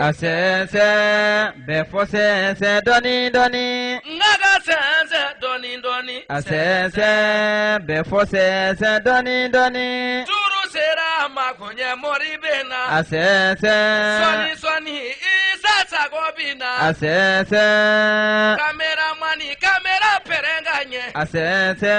Asese befo sense doni doni. Naga sense doni doni. Asese befo sense doni doni. Turu sera makonye moribena. Asese Swani swani isa sagobina. Asese Kamera mani kamera perenganye. Asese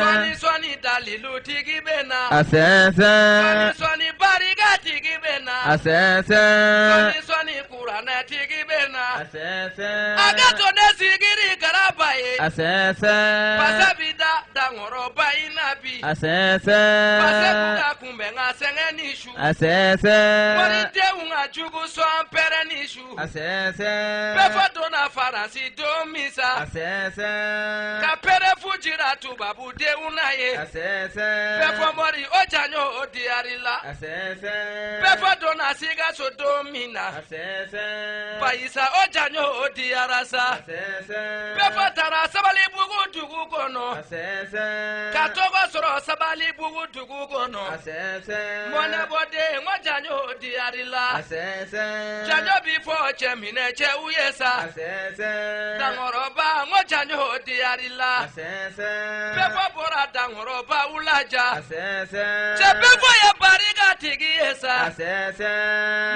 Swani swani dalilu tigibena. Asese Swani swani bariga tigibena. Asese Swani swani kurana tigibena. Asese Agato nesigiri karabaye. Asese Pasabida dangoro bainabi. Asese Pasekuda kumbenga sengenishu. Asese Morite unga jugu so ampere nishu. Asese Befo dona faransi domisa. Asese Kapere fujira tu babu de unaye. Asese Befo mori ojanyo odiarila. Asese Befo dona siga so domina. Asese Paisa ojanyo odiarasa. Asese Befo tara sabali bugu dugu kono. Asese Katogo soro sabali bugu dugu kono. Asese Mone bode ojanyo odiarila. Asese Janyo before chemine che uyesa. Asese Dangoroba ojanyo odiarila. Asese Befo bora dangoroba ulaja. Asese Befo ya bariga tigiyesa. Asese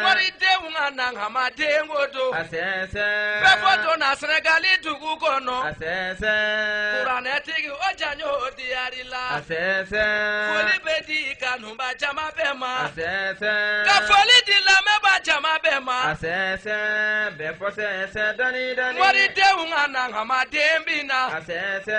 Mori de unga nangama de ngodo. Asese Befo dona Senegali dugu kono. Asese Kurane tigi ojanyo odiarila. Asese Foli bedi kanumba jama bema. Asese Ka foli di lameba jama bema. Asese befo sense doni doni. Mori de unga nangama dembina. Asese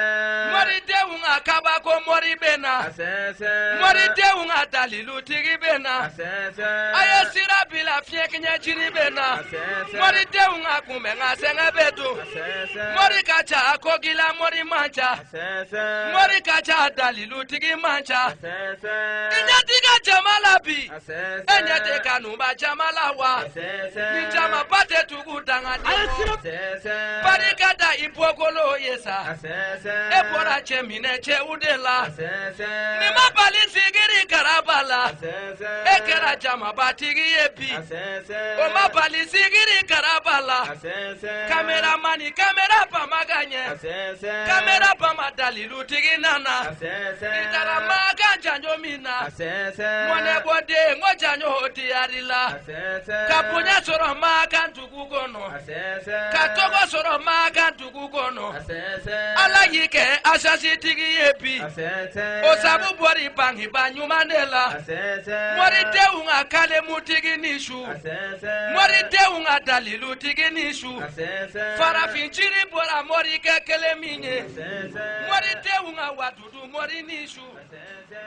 Mori de unga kabako mori bena. Asese Mori de unga dalilu tigi bena. Asese Aye sira bila fieknya jiri bena. Asese Mori de unga kumenga senga bedu. Asese Mori kacha akogila mori mancha. Asese Mori kacha dalilu tigi mancha. Asese Inyatiga jamala bi. Asese Enyate kanumba jamala wa. Asese Ni jama pate tugutanga demo. Asese Barikada ipokolo yesa. Asese Ebora chemine che udela. Asese Ni mabali sigiri karabala. Asese Ekera jama batigi yepi. Asese O mabali sigiri karabala. Asese Kameramani kamera pamaganye. Asese Kamera pamadali lutigi nana. Asese Itara maganja njomina. Asese Mwane bode ngojanyo odiarila. Asese Kapunya soro magantu gugono. Asese Katogo soro magantu gugono. Asese Ala yike asasi tigi yepi. Asese Osabu bori bangi banyumandela. Asese Mori deunga kale mutigi nishu. Asese Mori deunga dalilu tigi nishu. Asese Farafinchiri bora mori kekele minye. Asese Mori deunga wadudu mori nishu.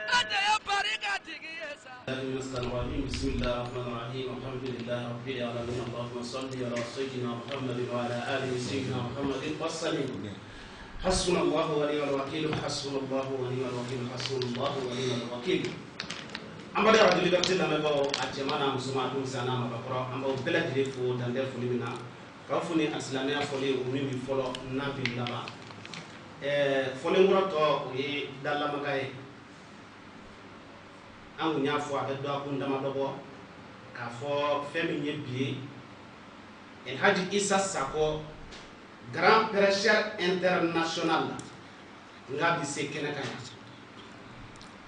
Ade ya barika tigi yesa. بسم الله الرحمن الرحيم الحمد لله رب العالمين اللهم صل على سيدنا محمد وعلى اله سيدنا محمد وسلم حسبنا الله ونعم الوكيل حسبنا الله ونعم الوكيل حسبنا الله ونعم الوكيل amade radio liberté na mebo atemana musuma to sana mabakoro ambo bela direfo dande fulimina ka funi aslamia fole umimi folo nabi lama fole ngoroto yi dalla magaye angu nya fo abedo akunda madobo ka fo femi nye bie El Hadji Issa Sako grand prêcheur international ngabi sekena kanya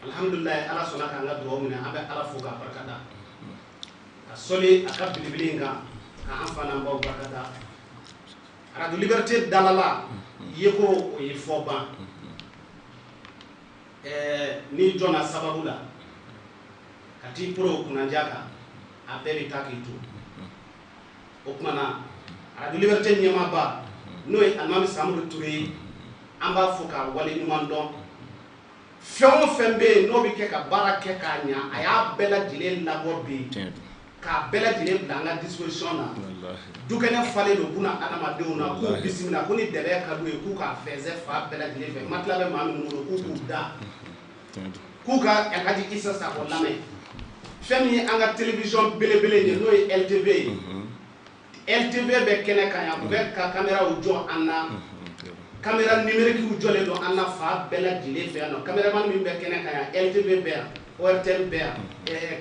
alhamdulillah ala sona ka ngado mo na abe ala fuga barkada asoli akabili bilinga ka amfana mbaw barkada radio liberté dalala yeko o yifoba ni jona sababula kati pro kuna jaka aperi takitu okmana radio liberté nyama ba noy almami samru touré amba fuka wali numandon fɛn fɛn bɛ yen n'o bɛ kɛ ka baara kɛ k'a ɲa a y'a bɛɛ lajɛlen labɔ bi k'a bɛɛ lajɛlen bila an ka disposition na dukɛnɛ falen don buna adamadenw na k'u bisimila ko ni dɛrɛ ka d'u ye k'u k'a fɛnsɛ fa bɛɛ lajɛlen fɛ matila bɛ maa minnu bolo k'u k'u da k'u ka El Hadji Issa Sako lamɛn fɛn min ye an ka télévision belebele ye n'o ye LTV ye LTV bɛ kɛnɛ kan yan u bɛ ka caméraw jɔ an na caméra numérique u jɔlen don an na fa bɛɛ lajɛlen fɛ yan nɔ caméraman min bɛ kɛnɛ kan yan LTV bɛ yan ORTN bɛ yan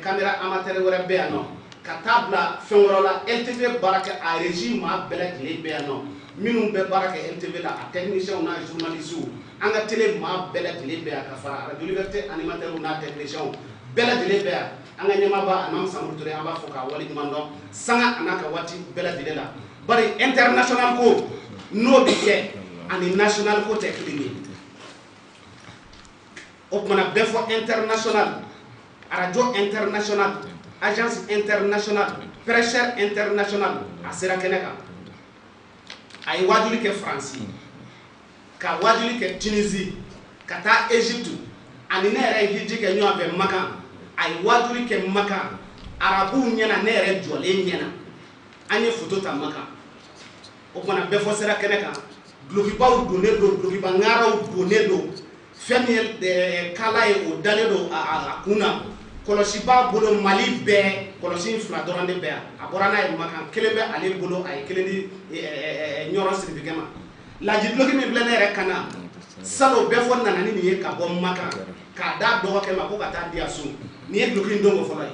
caméra amateur wɛrɛ bɛ yan nɔ ka taa bila fɛn wɛrɛ la LTV baara kɛ a régie maa bɛɛ lajɛlen bɛ yan nɔ minnu bɛ baara kɛ LTV la a techniciens n'a journalistes an ka télé maa bɛɛ lajɛlen bɛ yan ka fara Radio Liberté animateurs n'a techniciens bɛɛ lajɛlen bɛ yan an ka ɲɛmaaba Alimami Samori Ture an b'a fɔ k'a waleɲuman dɔn sanga a n'a ka waati bɛɛ lajɛlen la bari international ko n'o bɛ kɛ ani national ko tɛ kelen ye o kumana bɛɛ fɔ international radio international agence internationale prêcheur international a sera kɛnɛ kan a ye waajuli kɛ Faransi ka waajuli kɛ Tunisie ka taa Égypte ani ne yɛrɛ ye hiji kɛ ɲɔgɔn fɛ Makan a ye waajuli kɛ Makan arabuw ɲɛna ne yɛrɛ jɔlen ɲɛna an ye photo ta Makan o kumana bɛɛ fɔ sera kɛnɛ kan dulokibaw donnen don dulokiba ŋaaraw donnen don fɛn min ye kala ye o dalen don a kun na kɔlɔsi b'a bolo Mali bɛɛ kɔlɔsi fila dɔrɔn de bɛ yan a bɔra n'a ye Makan kelen bɛ ale bolo a ye kelen di Ɲɔrɔ Sidibikɛ ma laji duloki min filɛ ne yɛrɛ kan na salon bɛɛ fɔ nana ni nin ye ka bɔ Makan k'a d'a dɔgɔkɛ ma ko ka taa di a so nin ye duloki in don ko fɔlɔ ye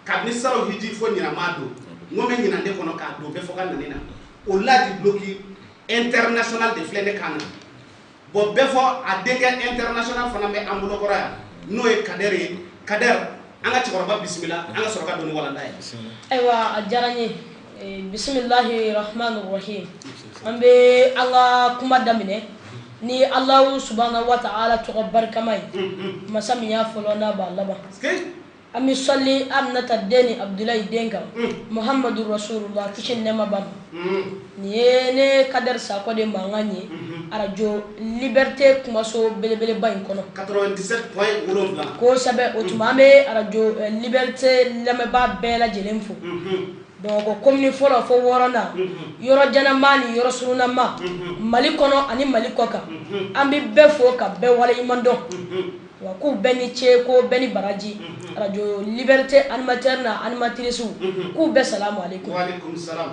kabini salon hiji fo ɲinama don n ko bɛ ɲina ne kɔnɔ k'a don bɛɛ fɔ ka nani na o laji duloki international de filɛ ne kan na bon bɛɛ fɔ a denkɛ international fana bɛ an bolo kɔrɔ yan n'o ye Kader ye Kader an ka cɛkɔrɔba bisimila an ka sɔrɔ ka don ni walanda ye ayiwa a diyara n ye bisimilahi rahmani rahim an bɛ an ka kuma daminɛ ni Alahu subhanahu wa ta'ala tɔgɔ barikama ye masa min y'a fɔlɔ n'a b'a laban an bɛ sɔli Aminata den ni Abdulayi den kan Muhammadu Rasulullah kisi ni nɛɛma b'a ma nin ye ne Kader Sakɔ de mankan ye radio Liberté kumaso belebeleba in kɔnɔ 97.7 kosɛbɛ o tuma an bɛ radio Liberté lamɛnbaa bɛɛ lajɛlen fo donc commune fɔlɔ fo wɔɔrɔnan yɔrɔ janama ni yɔrɔ surunama Mali kɔnɔ ani Mali kɔ kan an bɛ bɛɛ fo ka bɛɛ waleɲuman dɔn wa k'u bɛɛ ni ce ko bɛɛ ni baraji radio Liberté animateur na animatrice k'u bɛɛ salamu aleykum wa aleykum salam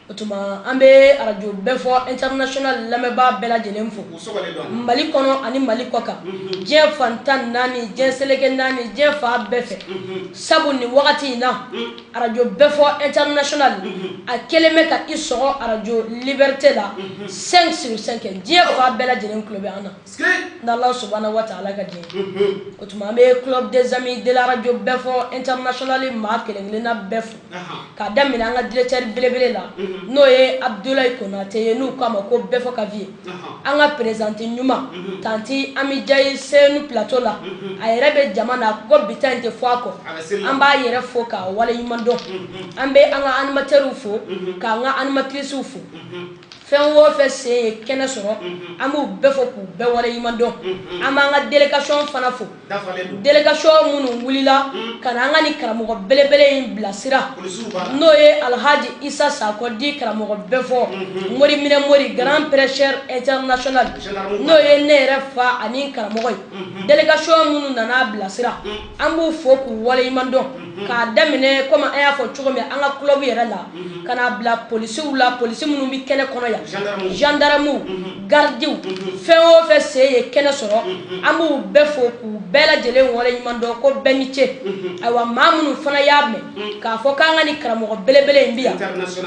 o tuma an bɛ radio bɛɛ fɔ international lamɛnbaa bɛɛ lajɛlen fo Mali kɔnɔ ani Mali kɔ kan diɲɛ fan 14 diɲɛ seleke 4 diɲɛ fan bɛɛ fɛ sabu ni wagati in na radio bɛɛ fɔ international a kelen bɛ ka i sɔgɔ radio Liberté la 5/5 diɲɛ fan bɛɛ lajɛlen tulo bɛ an na n'Alahu subhanahu wa ta'ala ka diɲɛ o tuma an bɛ club des amis de la radio bɛɛ fɔ international maa kelen-kelenna bɛɛ fo k'a daminɛ an ka directeur belebele la n'o ye Abdoulaye Konate ye n'u k'a ma ko bɛɛ fɔ ka vie an ka présidente ɲuman tanti Ami Jayi Senu plateau la a yɛrɛ bɛ jama na ko bita in tɛ fɔ a kɔ an b'a yɛrɛ fo k'a waleɲuman dɔn an bɛ an ka animateurs fo k'an ka animatrices fo fɛn o fɛn sen ye kɛnɛ sɔrɔ an b'u bɛɛ fo k'u bɛɛ waleɲuman dɔn an b'an ka délégation fana fo délégation minnu wulila ka na an ka nin karamɔgɔ belebele in bilasira n'o ye Alhaji Isa Sakɔ di karamɔgɔ bɛɛ fɔ Mori Minɛ Mori grand prêcheur international n'o ye ne yɛrɛ fa ani karamɔgɔ ye délégation minnu nana bilasira an b'u fo k'u waleɲuman dɔn k'a daminɛ comme an y'a fɔ cogo min an ka club yɛrɛ la ka na bila polisiw la polisi minnu bɛ kɛnɛ kɔnɔ yan gendarmew gardiw fɛn o fɛn sen ye kɛnɛ sɔrɔ an b'u bɛɛ fo k'u bɛɛ lajɛlen waleɲuman dɔn ko bɛɛ ni ce ayiwa maa minnu fana y'a mɛn k'a fɔ k'an ka nin karamɔgɔ belebele in bi yan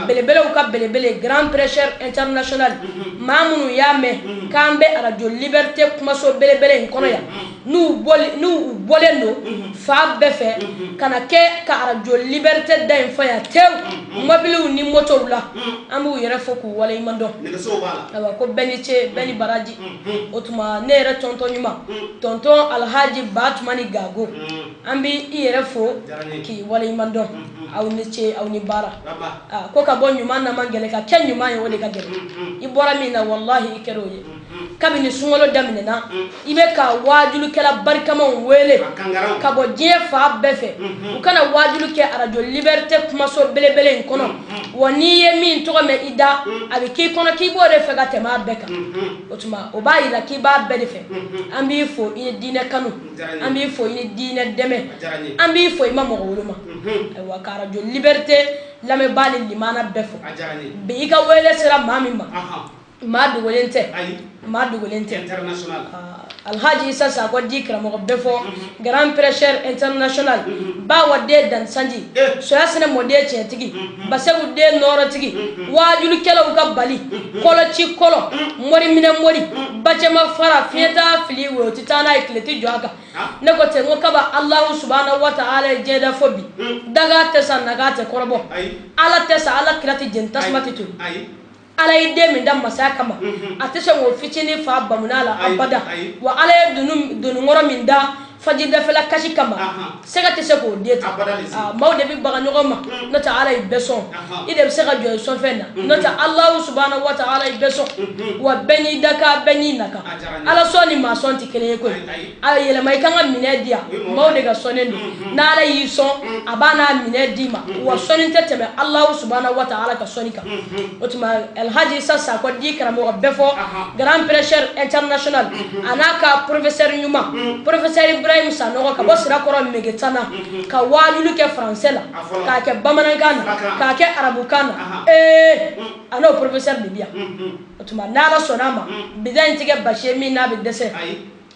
belebelew ka belebele grand prêcheur international maa minnu y'a mɛn k'an bɛ radio Liberté kumaso belebele in kɔnɔ yan n'u bɔlen don fa bɛɛ fɛ ka na kɛ ka radio Liberté da in fɔ yan tewu mobiliw ni motow la an b'u yɛrɛ fo k'u waleɲuman dɔn ayiwa ko bɛɛ ni ce bɛɛ ni baraji o tuma ne yɛrɛ tɔntɔn ɲuman tɔntɔn Alhaji Batumani Gago an bɛ i yɛrɛ fo k'i waleɲuman dɔn aw ni ce aw ni baara ko ka bɔ ɲuman na man gɛlɛn ka kɛ ɲuman ye o de ka gɛlɛn i bɔra min na wallahi i kɛra o ye kabini sunkalo daminɛna i bɛ ka waajulikɛla barikamaw wele ka bɔ diɲɛ fa bɛɛ fɛ u kana waajuli kɛ radio Liberté kumaso belebele in kɔnɔ wa n'i ye min tɔgɔ mɛn i da a bɛ k'i kɔnɔ k'i b'o de fɛ ka tɛmɛ a bɛɛ kan o tuma o b'a yira k'i b'a bɛɛ de fɛ an b'i fo i ni diinɛ kanu an b'i fo i ni diinɛ dɛmɛ an b'i fo i ma mɔgɔ woloma ayiwa ka radio Liberté lamɛnbaa ni limana bɛɛ fo bi i ka wele sera maa min ma maa dogolen tɛ maa dogolen tɛ Alhaji Issa Sako di karamɔgɔ bɛɛ fɔ grand prêcheur international ba wade dan sanji soya sene mɔden tiɲɛtigi basegu den nɔɔrɔtigi waajulikɛlaw ka bali kɔlɔci kɔlɔ mɔri minɛ mɔri bacɛma fara fiɲɛta fili wo ti taa n'a ye tile ti jɔ a kan ne ko ten ko kaba Allahu subhanahu wa ta'ala ye diɲɛ da fɔ bi daga tɛ sa naga tɛ kɔrɔbɔ ala tɛ sa ala kira ti jeni tasuma ti turu ala ye den min da masaya kama a tɛ sɔn k'o fitinin fa bamuna la abada wa ala ye dunukɔrɔ min da faji dafɛla kasi kama sɛgɛ tɛ se k'o den ta maaw de bɛ baga ɲɔgɔn ma n'o tɛ ala ye bɛɛ sɔn i de bɛ se ka jɔ sɔnfɛn na n'o tɛ Allahu subhanahu wa ta'ala ye bɛɛ sɔn wa bɛɛ n'i daka bɛɛ n'i naka ala sɔn ni maa sɔn tɛ kelen ye koyi a yɛlɛma i kan ka minɛ di yan maaw de ka sɔnnen don n'ala y'i sɔn a b'a n'a minɛ d'i ma wa sɔnni tɛ tɛmɛ Allahu subhanahu wa ta'ala ka sɔnni kan o tuma Alhaji Issa Sako di karamɔgɔ bɛɛ fɔ grand prêcheur international a n'a ka professeur ɲuman professeur Ibrahim Sanogo ka bɔ sirakɔrɔ Megetana ka waajuli kɛ français la k'a kɛ bamanankan na k'a kɛ arabukan na a n'o professeur de bi yan o tuma n'ala sɔnna a ma bida in ti kɛ basi ye min n'a bɛ dɛsɛ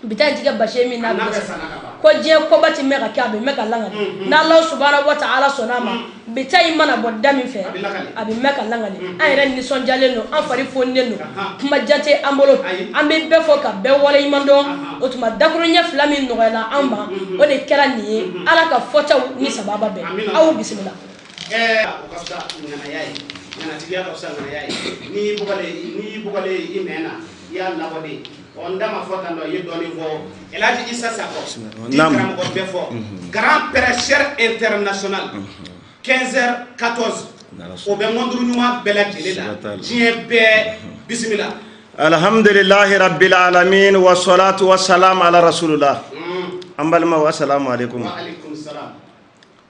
bida in ti kɛ basi ye min n'a bɛ dɛsɛ ko diɲɛ koba ti mɛn ka kɛ a bɛ mɛn ka langali n'Ala subhanahu wa ta'ala sɔnna a ma bita in mana bɔ da min fɛ a bɛ mɛn ka langali an yɛrɛ nisɔndiyalen don an fari foninen don kuma jan tɛ an bolo an bɛ bɛɛ fɔ ka bɛɛ waleɲuman dɔn o tuma dakuruɲɛ fila min nɔgɔyala an ma o de kɛra nin ye ala ka fɔtaw ni sababa bɛɛ aw bisimila. o ka fisa ŋanaya ye ŋanatigiya ka fisa ŋanaya ye n'i bugɔlen i nɛn na i y'a labɔ de n da ma fɔ tan dɔ i ye dɔɔnin fɔ Alhaji Issa Sako di karamɔgɔ bɛɛ fɔ grand prêcheur international 15h14 o bɛ mɔnduru ɲuman bɛɛ lajɛlen la diɲɛ bɛɛ bisimila. alhamdulillahi rabbil alamin wa salatu wa salam ala rasulillah an balima wa salamu alaikum. wa alaikum salam.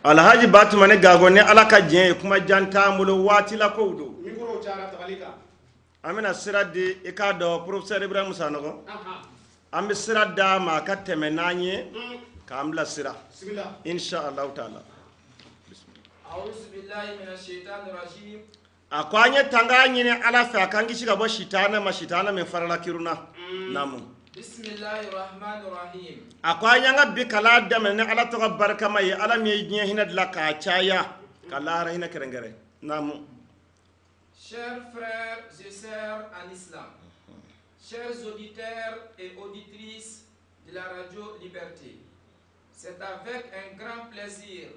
Alhaji Batuma ne gago ne ala ka diɲɛ ye kuma jan t'an bolo waati la kow don micro cayara tabali kan an bɛna sira di i k'a dɔn professeur Ibrahim Sanogo an bɛ sira d'a ma a ka tɛmɛ n'an ye k'an bila sira inshallah taala. أعوذ بالله من الشيطان الرجيم a ko an ye tanga ɲini ala fɛ a k'an kisi ka bɔ sitana ma sitana min farala kiruna namu. بسم الله الرحمن الرحيم a ko an y'an ka bi kala daminɛ ni ala tɔgɔ barikama ye ala min ye diɲɛ hinɛ dilan k'a caya ka lahara hinɛ kɛrɛnkɛrɛn namu. Chers frères et sœurs en islam, chers auditeurs et auditrices de la radio Liberté, c'est avec un grand plaisir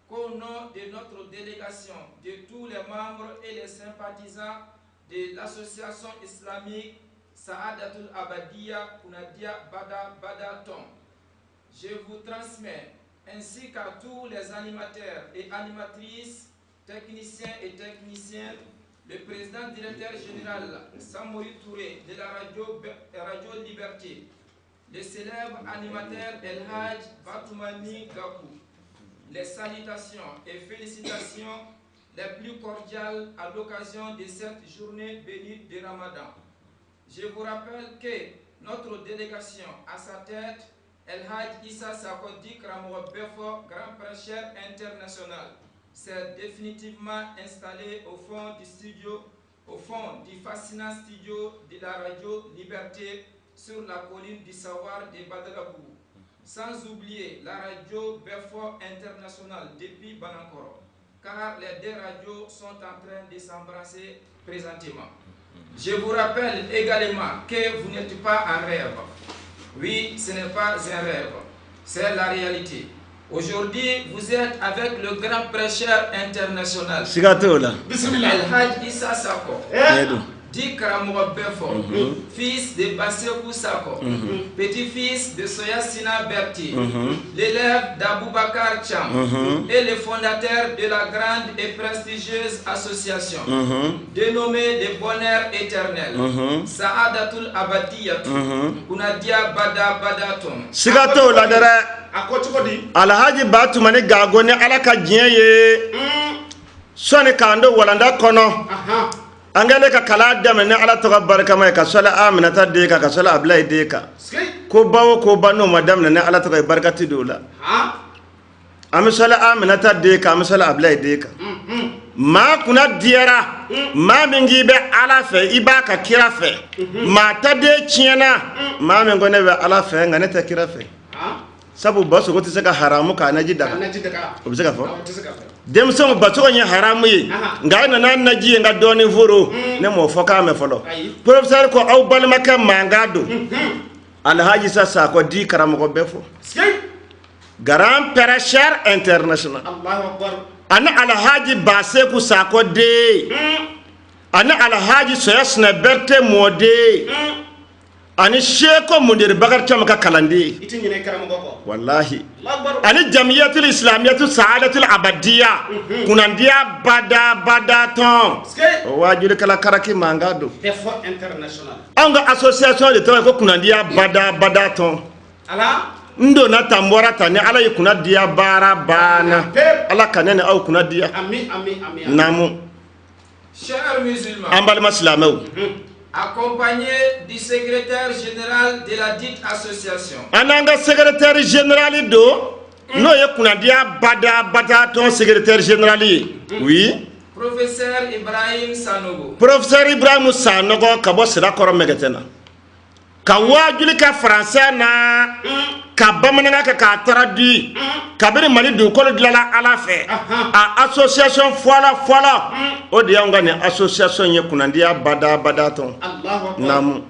qu'au nom de notre délégation, de tous les membres et les sympathisants de l'association islamique Saadatul Abadiya Kunadia Bada Bada Tom, je vous transmets, ainsi qu'à tous les animateurs et animatrices, techniciens et techniciennes, le président directeur général Samori Touré de la radio Liberté, le célèbre animateur El Hadj Batoumani Gakou, les salutations et félicitations les plus cordiales à l'occasion de cette journée bénie de Ramadan. Je vous rappelle que notre délégation à sa tête, El Hadj Issa Sako di karamɔgɔ bɛɛ fɔ grand prêcheur international, s'est définitivement installé au fond du fascinant studio de la radio Liberté sur la colline du savoir de Badalabou. Sans oublier la radio Befort International depuis Banankoro, car les deux radios sont en train de s'embrasser présentement. Je vous rappelle également que vous n'êtes pas en rêve. Oui, ce n'est pas un rêve, c'est la réalité. Aujourd'hui, vous êtes avec le grand prêcheur international, El Hadj Issa Sako, dit Karamɔgɔ bɛɛ fɔ, fils de Basekou Sako, petit-fils de Soya Sina Berti, l'élève d'Aboubakar Cham et le fondateur de la grande et prestigieuse association dénommée le Bonheur Éternel, Saadatul Abadiya Kunadia Bada Bada Tom. Sigato la dara Alhaji Batuma ne gago ne ala ka diɲɛ ye sɔni k'an don walanda kɔnɔ. an gane ka kala daminɛ ni ala tɔgɔ barikama ye ka sɔli Aminata den kan ka sɔli Abdulayi den kan ko ba o ko ba n'o ma daminɛ ni ala tɔgɔ ye barikati don o la an bɛ sɔli Aminata den kan an bɛ sɔli Abdulayi den kan maa kuna diyara maa min k'i bɛ ala fɛ i b'a ka kira fɛ maa ta den tiɲɛna maa min ko ne bɛ ala fɛ nka ne tɛ kira fɛ sabu basogo tɛ se ka haramu k'a naji daga o bɛ se ka fɔ denmisɛnw basogo ye haramu ye nka a nana naji ye n ka dɔɔnin foro ne m'o fɔ k'a mɛn fɔlɔ professeur ko aw balimakɛ mankan don alhaji sakɔ di karamɔgɔ bɛɛ fɔ grand père cher international ani alhaji baseku sakɔ de ani alhaji soyasina berte mode ani sheko mundir bakar chama ka kalande wallahi ani jamiyatul islamiyatul saadatul abadiya kunandiya bada ton wajuri kala karaki mangado effort international anga association de travail ko kunandiya bada ton ala ndo na tambora tani ala yikuna dia bara bana ala kanene au kuna dia amin namu Chers musulmans, ambal maslameu accompagné du secrétaire général de la dite association. Ananga secrétaire général do no ye kuna dia bada ton secrétaire général oui Professeur Ibrahim Sanogo. Professeur Ibrahim Sanogo kabo sira koro megetena ka wajuli ka français na ka bamananga ka traduit kabiri mali du kolo dilala ala fe a association fola o de yanga ne association ye kunandia bada ton namu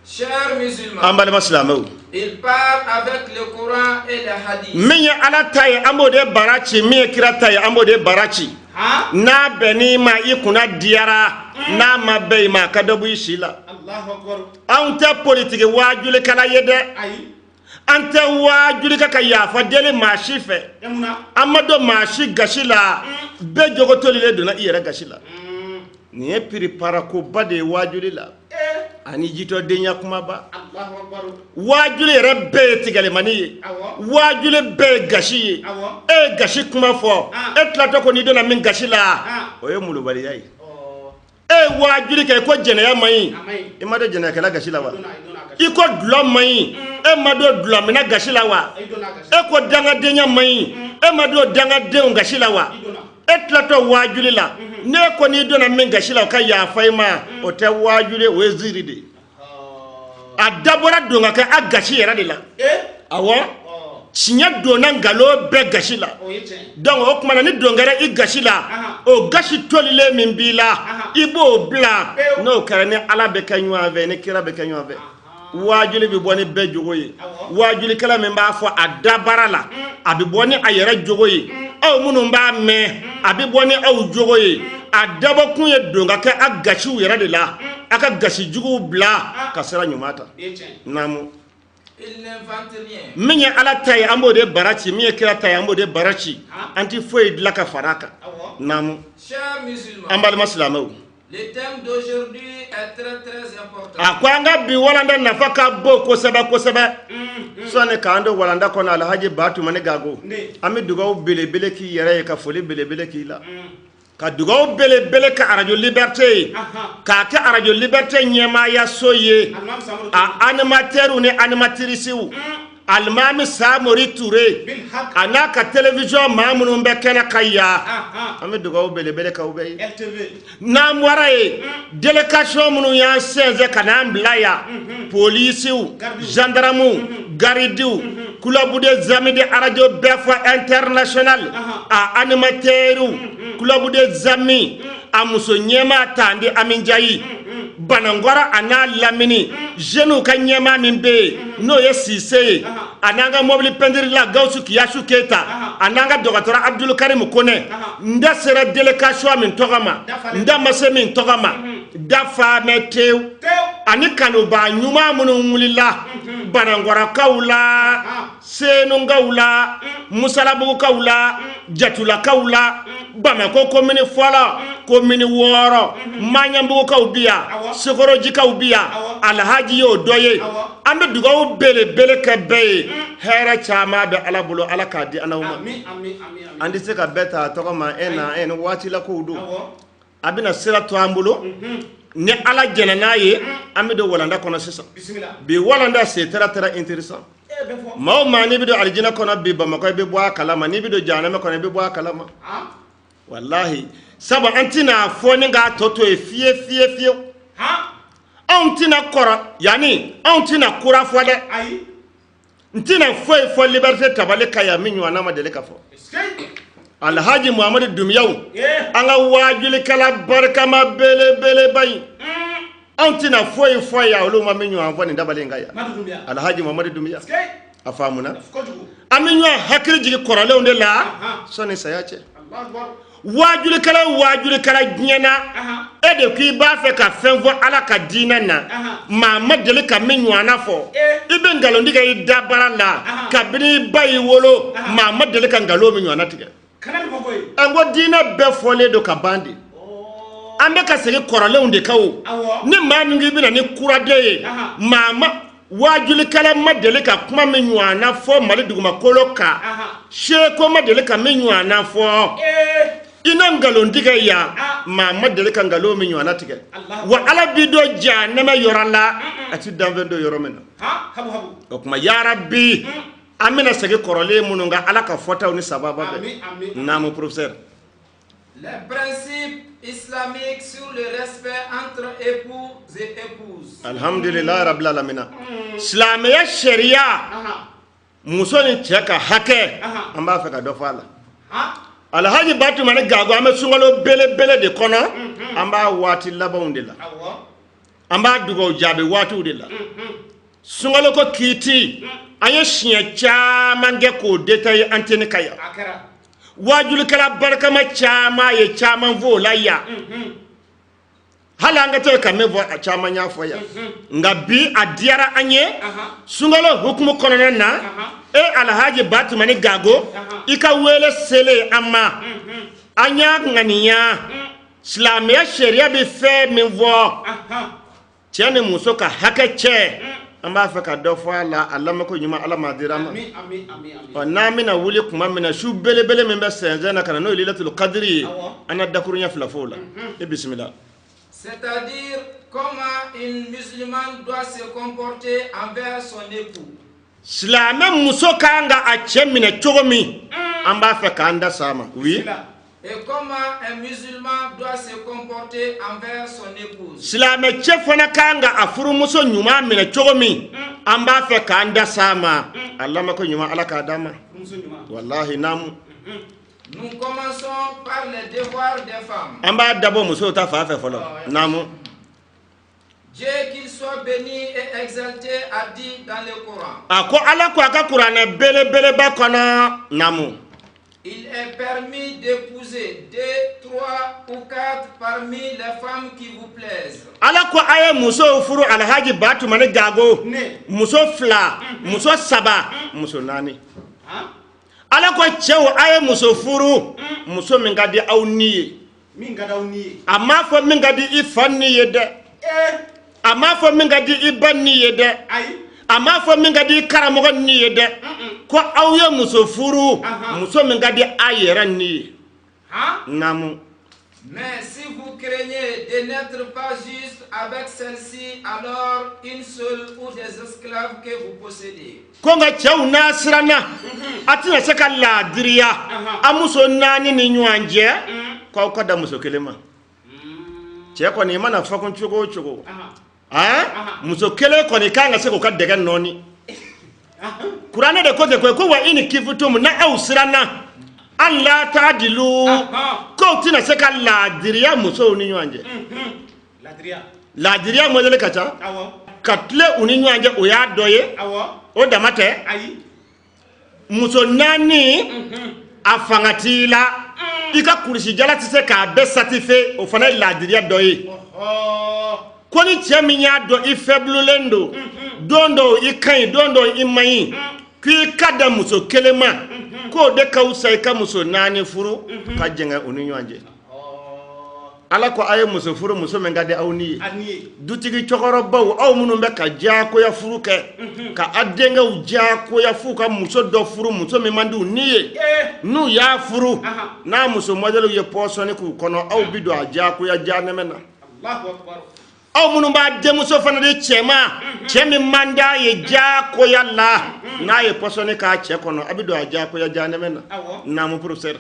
Chers musulmans, ambale maslameu il part avec le Coran et le hadith. Miye ala taye amode barachi miye kira taye amode barachi na beni ma ikuna diara na mabei ma kadabu ishila Allahu akbar anta politique wajule kala yede anta wajule ka yafa dele mashi fe amado mashi gashila be jogotolile dona iyere gashila ni e prepara ko bade wajule la ani jito denya kuma ba Allahu akbar wajule rebe tigale mani wajule be gashi e gashi kuma fo e tlato ko ni dona min gashila oye mulu bari yayi e wajuli ke ko jene ya mai e mado jene kala gashila wa iko dlo mai e mado dlo mina gashila wa e ko danga denya mai e mado danga de gashila wa e tlato wajuli la ne ko ni dona min gashila ka ya faima o te wajuli we ziride a dabora donga ka a gashi yara de la awo sinya dona ngalo be gashi la donc o kuma ni dongara i gashi la o gashi tolile min bila ibo bla no karane ala be kanyu ave ne kira be kanyu ave wajuli bi boni be jogoye wajuli kala min ba fo adabara la abi boni ayera jogoye aw munun ba me abi boni aw jogoye adaba kun ye donga ka a gashi yara de la aka gashi jugu bla kasara nyumata namu Il n'invente rien. Minye ala taye amode barachi minye kira taye amode barachi anti foye dilaka faraka namu Chers musulmans, ambal maslameu le thème d'aujourd'hui est très important. akwanga bi walanda nafaka bo ko seba sone kando walanda kona alhaji batu mane gago ami dugaw bele ki yere ka foli bele ki la ka dugaw bele ka radio liberté ka radio liberté nyema ya soye a animateur ne animatrice wu almami samori touré anaka télévision mamunun be kana kaya ami dugaw bele ka ubey na mwaraye délégation munu ya senze kana mblaya police wu gendarme garidiu kulabude zamide radio befa international a animateur kulabude zami amuso nyema tande aminjayi banangora ana lamini jenu ka nyema mimbe no yesise ananga mobile pendiri la gausu kiyashu keta ananga dogatora abdul karim kone nda sera délégation min togama nda mase min togama dafa metew ani kanu ba nyuma munu mulila banangora kaula senu ngawla musalabu kaula jatula kaula bamako komini fola komini woro manyambu kaubia sikoroji kaubia alhaji yo doye ando dugaw bele kebe hera chama be ala bulo ala kadi anawma amin andi se ka beta to ma en wati la ko do abina sira to ambulo ni ala jenanaye amido walanda kono sisa bismillah bi walanda c'est très intéressant ma ni bido aljina kono bi bamako bi bo kalama ni bido janama kono bi bo kalama wallahi sabu antina foni ga toto e fie ha antina kora yani antina kura fo de ayi ntina fo liberté tabale kaya minyo anama dele ka fo alhaji muhammad dumiyaw anga wajuli kala barka ma bele bay antina fo ya olu ma minyo anfo ni dabale ngaya alhaji muhammad dumiya afamuna aminyo hakri jigi korale onde la soni sayache wajuli kala nyena ede ki ba fe ka fenvo ala ka dina na ma madele ka minyo anafo ibe ngalo ndiga idabara la kabini bayi wolo ma madele ka ngalo minyo anatige ango dina be fole do ka bandi ambe ka sege korale onde kawo ni ma ngi bi na ni kurade mama wajuli kala madele ka kuma minyo anafo mali duguma koloka sheko madele ka minyo anafo ina ngalo ndiga ya ma madele ka ngalo minyo anatige wa ala bido jahannama yorala ati danvendo yoromena habu okuma ya rabbi amina sege korole mununga ala ka fota oni sababa amin namu professeur les principes islamiques sur le respect entre époux et épouses. alhamdulillah rabbil alamin islamiya sharia musoni cheka hake amba fa ka do fala alhaji batu mane gago ame sungalo bele de kono amba wati labaundila amba dugo jabe watu udila sungalo ko kiti anye shinya chama nge ko detail antene kaya wajul kala barka ma chama ye chama vola ya hala nga to kame vo chama nya fo ya ngabi adiara anye sungalo hukumu kono na alhaji batu mane gago ika wele sele amma anya ngania islamia sharia bi fe mi vo tiane muso ka hakache amba fa ka do fa la allama ko nyuma ala madirama amin na mina wuli kuma mina shu bele min be senze na kana no lilatul qadri ana dakurunya flafola bismillah. C'est-à-dire comment une musulmane doit se comporter envers son époux. Slame muso kanga achemine chogomi amba fe kanda sama oui. Et comment un musulman doit se comporter envers son épouse. Slame chefana kanga afuru muso nyuma mine chogomi amba fe kanda sama Allah mako nyuma ala kadama wallahi namu. Nous commençons par les devoirs des femmes. Amba dabo muso ta fa fe folo namu. Dieu qu'il soit béni et exalté a dit dans le Coran. Ako ala ko aka Qur'an bele ba kono namu. Il est permis d'épouser 2, 3 ou 4 parmi les femmes qui vous plaisent. Ala ko aye muso furu alhaji batu mane gago muso fla muso saba muso nani ala ko chewo aye muso furu muso mingadi awniye amma fo mingadi ifanniye de amma fo mingadi ibanniye de amma fo mingadi karamogo niye de ko awye muso furu muso mingadi ayera ni namu. Mais si vous craignez de n'être pas juste avec celle-ci, alors une seule ou des esclaves que vous possédez. Konga chau nasrana atina seka ladriya amuso nani ni nyanje ko kada muso kelema che ko ni mana fakun chugo muso kele ko ni kanga seko ka dega noni Qur'an de ko wa ini kifutum na ausrana Allah ta'dilu ko tina seka ladriya muso ni nyanje ladriya mo le kata katle uni nyanje o ya doye o damate muso nani afangatila ika kurisi jala tise ka be satisfait o fana ladriya doye koni cheminya do I faible lendo dondo ikan dondo imai ki kada muso kelema ko de kausa ka muso nani furu ka jenga uni nyanje ala ko aye muso furu muso mengade awni dutigi chokoro baw aw munu be ka ja ko ya furu ke ka adenga uja ko ya fu ka muso do furu muso me mandu niye nu ya furu na muso modelo ye poso ne ku kono aw bido aja ko ya ja nemena Allahu akbar aw munu ba de muso fana de chema chemi manda ye ja ko ya la na ye poso ne ka che kono abido aja ko ya ja nemena na mu professeur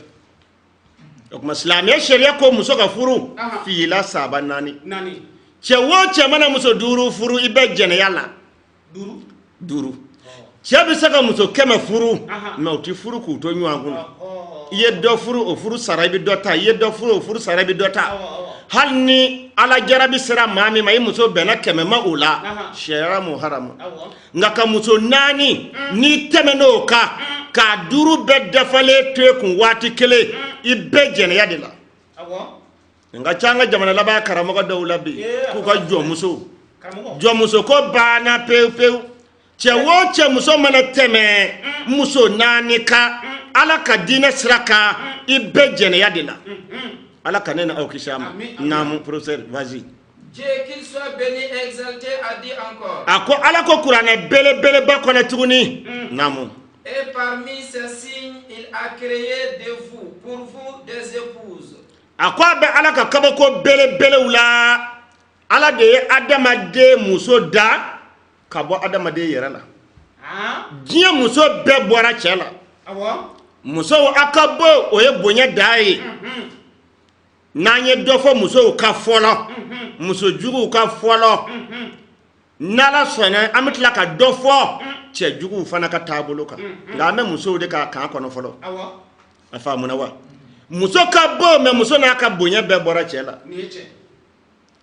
kuma silamɛ sharia ko muso ka furu fila saba naani cɛ wo cɛ mana muso duuru furu i bɛ jɛnɛya la duuru cɛ bɛ se ka muso 100 furu mais o ti furu k'u to ɲɔgɔn kunna i ye dɔ furu o furu sara i bɛ dɔ ta i ye dɔ furu o furu sara i bɛ dɔ ta hali ni ala jarabi sera maa min ma i muso bɛnna 100 ma o la sharia mu haramu nka ka muso 4 ni tɛmɛn'o kan k'a duuru bɛɛ dafalen to yen kun waati kelen i bɛɛ jɛnɛya de la nka ca an ka jamana laban karamɔgɔ dɔw la bi k'u ka jɔnmuso ko banna pewu pewu cɛ wo cɛ muso mana tɛmɛ muso 4 kan ala ka diinɛ sira kan i bɛɛ jɛnɛya de la ala ka ne na aw kisi a ma naamu professeur vas-y. Dieu qu'il soit béni et exalté a dit encore. a ko ala ko kuranɛ belebeleba kɔnɔ tuguni naamu. Et parmi ces signes il a créé de vous pour vous des épouses. a ko a bɛ ala ka kabako belebelew la ala de ye adamaden muso da ka bɔ adamaden yɛrɛ la diɲɛ muso bɛɛ bɔra cɛ la musow a ka bɔ o ye bonya da ye n'an ye dɔ fɔ musow ka fɔlɔ muso juguw ka fɔlɔ n'ala sɔnna an bɛ tila ka dɔ fɔ cɛ juguw fana ka taabolo kan nka an bɛ musow de ka kan kɔnɔ fɔlɔ a faamuna wa muso ka bɔ mais muso n'a ka bonya bɛɛ bɔra cɛ la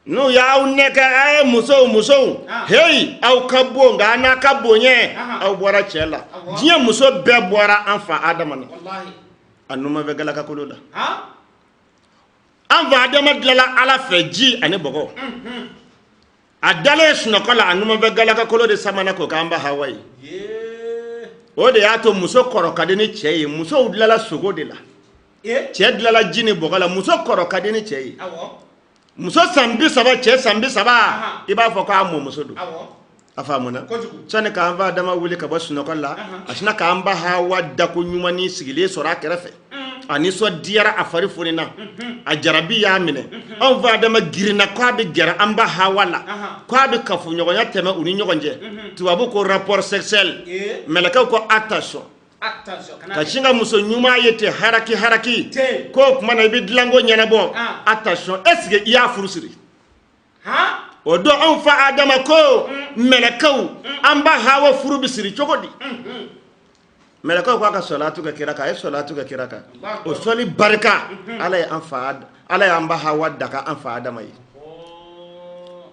n'u y'aw nɛgɛ a ye musow hey aw ka bɔ nka n'a ka bonya aw bɔra cɛ la diɲɛ muso bɛɛ bɔra an fa Adama na a numan bɛ galaka kolo la an fa Adama dilanna ala fɛ ji ani bɔgɔ a dalen sunɔgɔ la a numan bɛ galaka kolo de samana k'o k'an ba Hawa ye o de y'a to muso kɔrɔ ka di ni cɛ ye musow dilanna sogo de la cɛ dilanna ji ni bɔgɔ la muso kɔrɔ ka di ni cɛ ye muso san 30 cɛ san 30 i b'a fɔ k'a mɔmuso don a faamuna sani k'an fa Adama wuli ka bɔ sunɔgɔ la a sina k'an ba Hawa dako ɲumanni sigilen sɔrɔ a kɛrɛfɛ a nisɔndiyara a fari fonina a jarabi y'a minɛ an fa Adama girinna k'a bɛ gɛrɛ an ba Hawa la k'a bɛ kafoɲɔgɔnya tɛmɛ u ni ɲɔgɔn cɛ tubabu ko rapport sexuel mɛlɛkɛw ko attention ka sin ka muso ɲuman ye ten haraki ko kuma na i bɛ dilanko ɲɛnabɔ attention est-ce que i y'a furu siri o don an fa Adama ko mɛlɛkɛw an ba Hawa furu bɛ siri cogo di mɛlɛkɛw ko a ka salatu kɛ kira kan a ye salatu kɛ kira kan o sɔli barika ala ye an ba Hawa daga an fa Adama ye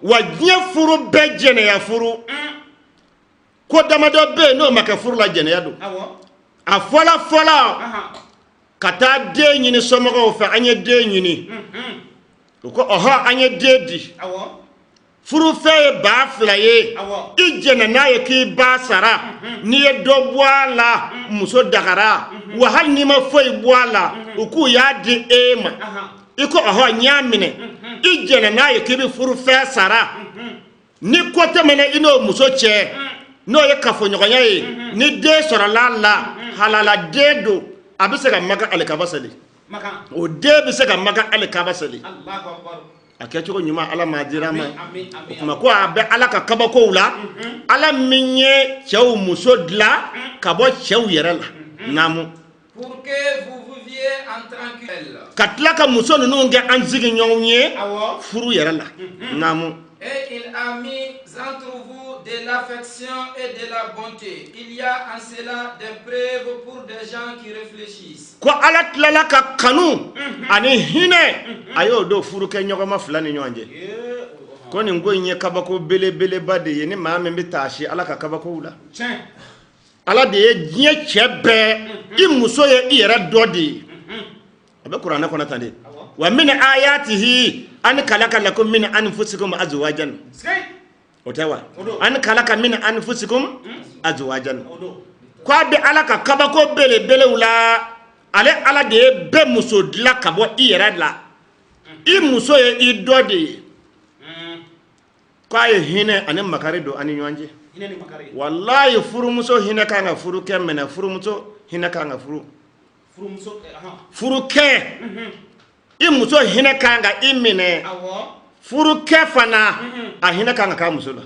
wa diɲɛ furu bɛɛ jɛnɛya furu ko damadɔ bɛ yen n'o ma kɛ furu la jɛnɛya don a fɔlɔ ka taa den ɲini somɔgɔw fɛ an ye den ɲini u ko ɔhɔ an ye den di furufɛn ye 2000 ye i jɛnɛ n'a ye k'i ba sara n'i ye dɔ bɔ a la muso dagara wa hali n'i ma foyi bɔ a la u k'u y'a di e ma i ko ɔhɔ n y'a minɛ i jɛnɛ n'a ye k'i bɛ furufɛn sara ni ko tɛmɛna i n'o muso cɛ n'o ye kafoɲɔgɔnya ye ni den sɔrɔla la halala den don a bɛ se ka maga alikaba seli o den bɛ se ka maga alikaba seli a kɛcogo ɲuman ala m'a dira ma o tuma ko a bɛ ala ka kabakow la ala min ye cɛw muso dilan ka bɔ cɛw yɛrɛ la naamu pour que vous viviez en tranquille ka tila ka muso ninnu kɛ an sigiɲɔgɔnw ye furu yɛrɛ la naamu. Et il a mis entre vous de l'affection et de la bonté. Il y a en cela des preuves pour des gens qui réfléchissent. Ko ala tilala ka kanu ani hinɛ a y'o don furu kɛ ɲɔgɔnma 2 ni ɲɔgɔn cɛ ko nin ko in ye kabako belebeleba de ye ni maa min bɛ taasi ala ka kabakow la ala de ye diɲɛ cɛ bɛɛ i muso ye i yɛrɛ dɔ de ye a bɛ kuranɛ kɔnɔ tan de wa min ayatihi an kalaka lakum min anfusikum azwajan o tɛ wa an kalaka min anfusikum azwajan ko a bɛ ala ka kabako belebelew la ale ala de ye bɛɛ muso dilan ka bɔ i yɛrɛ la i muso ye i dɔ de ye ko a ye hinɛ ani makari don ani ɲɔgɔn cɛ wallahi furumuso hinɛ kan ka furu kɛ minɛ furumuso hinɛ kan ka furu kɛ i muso hinɛ kan ka i minɛ furu kɛ fana a hinɛ kan ka k'a muso la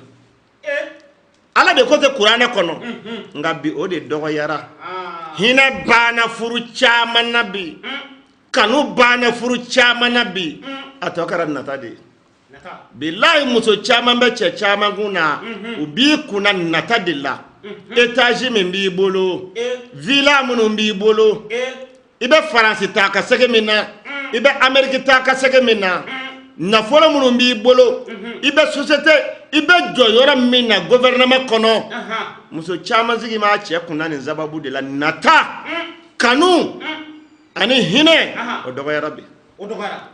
ala de ko tɛ kuranɛ kɔnɔ nka bi o de dɔgɔyara hinɛ banna furu caman na bi kanu bana furu caman na bi a tɔ kɛra nata de ye bilahi muso caman bɛ cɛ caman kun na u b'i kunna nata de la étage min b'i bolo villa minnu b'i bolo i bɛ faransi ta ka sɛgɛ min na i bɛ amérique ta ka sɛgɛ min na nafolo minnu b'i bolo i bɛ société i bɛ jɔyɔrɔ min na gouvernement kɔnɔ muso caman sigi m'a cɛ kunna nin sababu de la nata kanu ani hinɛ o dɔgɔyara bi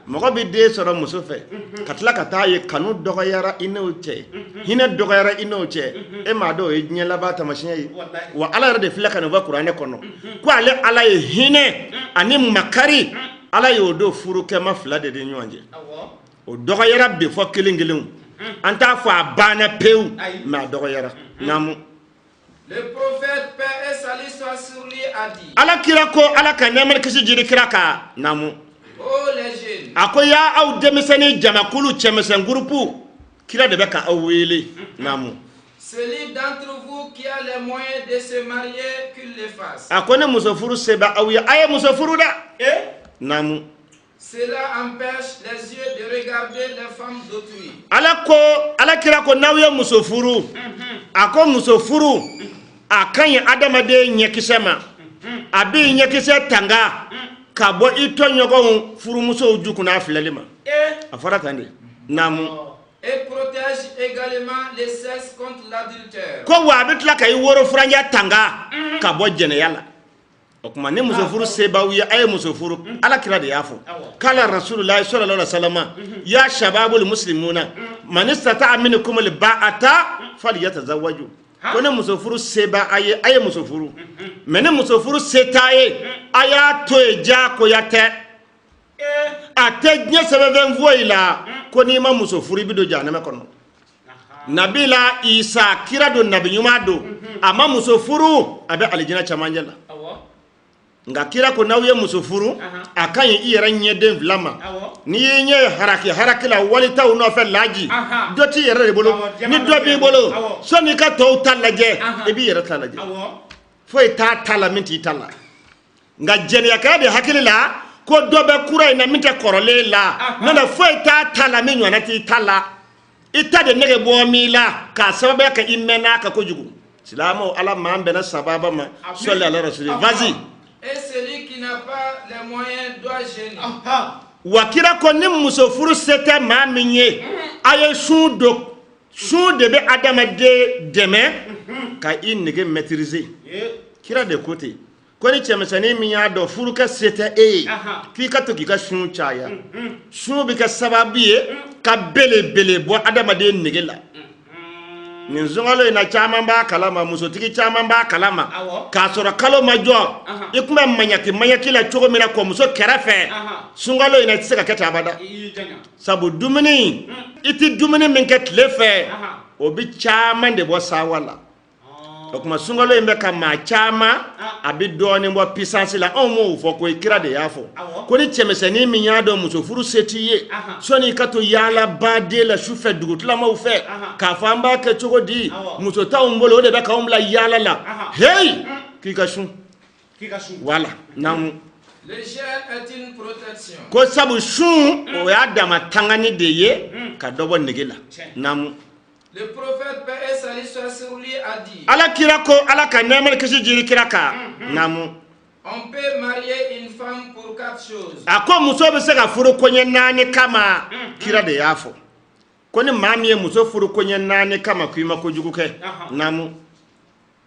mɔgɔ bɛ den sɔrɔ muso fɛ ka tila ka taa ye kanu dɔgɔyara i n'o cɛ hinɛ dɔgɔyara i n'o cɛ e m'a dɔn o ye diɲɛ laban taamasiyɛn ye wa ala yɛrɛ de filɛ ka nin fɔ kuranɛ kɔnɔ ko ale ala ye hinɛ ani makari ala y'o don furukɛma fila de ni ɲɔgɔn cɛ o dɔgɔyara bi fɔ kelen kelen an t'a fɔ a banna pewu mais a dɔgɔyara naamu. Le prophète paix et salut soit sur lui a dit. ala kira ko ala ka nɛɛma kisi jiri kira kan naamu. Oh les jeunes. a ko ya aw denmisɛnnin jamakulu cɛmisɛn gurupu kira de bɛ ka aw wele naamu. Celui d'entre vous qui a les moyens de se marier qu'il le fasse. a ko ne muso furu se bɛ aw ye a ye muso furu dɛ naamu. Cela empêche les yeux de regarder les femmes d'autrui. ala kira ko n'aw ye muso furu a ko muso furu a ka ɲi adamaden ɲɛkisɛ ma a b'i ɲɛkisɛ tanga ka bɔ i tɔɲɔgɔnw furumusow ju kunna filɛli ma a fɔra tan de naamu. Et protège également les sexes contre l'adultère. ko wa a bɛ tila ka i woro furanjɛ tanga ka bɔ jɛnɛya la o tuma ni muso furu se b'aw ye a ye muso furu ala kira de y'a fɔ kala rasulillahi sallallahu alaihi wasallam ya shababul muslimuna man istata'a minkum al-ba'ata falyatazawwaju ko ne muso furu se b'a a ye muso furu mais ni muso furu se t'a ye a y'a to ye diyagoya tɛ a tɛ diɲɛ sɛbɛnfɛn foyi la ko n'i ma muso furu i bɛ don jahanama kɔnɔ nabila isa kira don nabi ɲuman don a ma muso furu a bɛ alijinɛ cɛmancɛ la nga kira ko n'aw ye muso furu a ka ɲi i yɛrɛ ɲɛden fila ma n'i y'i ɲɛ haraki la walitaw nɔfɛ laji dɔ t'i yɛrɛ de bolo ni dɔ b'i bolo sɔnni ka tɔw ta lajɛ i b'i yɛrɛ ta lajɛ foyi t'a ta la min t'i ta la nga jɛnɛyakɛla de hakili la ko dɔ bɛ kura in na min tɛ kɔrɔlen la n'o tɛ foyi t'a ta la min ɲɔgɔnna t'i ta la i ta de nege bɔ min la k'a sababuya kɛ i mɛnna ka kojugu silamɛw ala m'an bɛnna sababa ma sɔli ala rasuli vas-y. Et celui qui n'a pas les moyens doit gêner. wa kira ko ni muso furu se tɛ maa min ye a ye sun don sun de bɛ adamaden dɛmɛ ka i nege maîtriser kira de ko ten ko ni cɛmisɛnnin min y'a dɔn furu ka se tɛ e ye k'i ka to k'i ka sun caya sun bɛ kɛ sababu ye ka belebele bɔ adamaden nege la nin sunkalo in na caman b'a kalama musotigi caman b'a kalama k'a sɔrɔ kalo ma jɔ i tun bɛ maɲaki la cogo min na kɔmuso kɛrɛfɛ sunkalo in na i tɛ se ka kɛ ten abada sabu dumuni i tɛ dumuni min kɛ tile fɛ o bɛ caman de bɔ sawa la o tuma sunkalo in bɛ ka maa caman a bɛ dɔɔnin bɔ puissance la anw m'o fɔ ko kira de y'a fɔ ko ni cɛmisɛnnin min y'a dɔn muso furu se t'i ye sɔnni i ka to yaala baden la sufɛ dugutilamaw fɛ k'a fɔ an b'a kɛ cogo di muso t'anw bolo o de bɛ k'anw bila yaala la heyi k'i ka sun wala naamu. Le gel est une protection. ko sabu sun o y'a dama tangani de ye ka dɔ bɔ nege la naamu. Le prophète paix et salut soit sur lui a dit. ala kira ko ala ka nɛɛma kisi jiri kira kan naamu. On peut marier une femme pour 4 choses. a ko muso bɛ se ka furu koɲɛ 4 kama kira de y'a fɔ ko ni maa min ye muso furu koɲɛ 4 kama k'i ma kojugu kɛ naamu.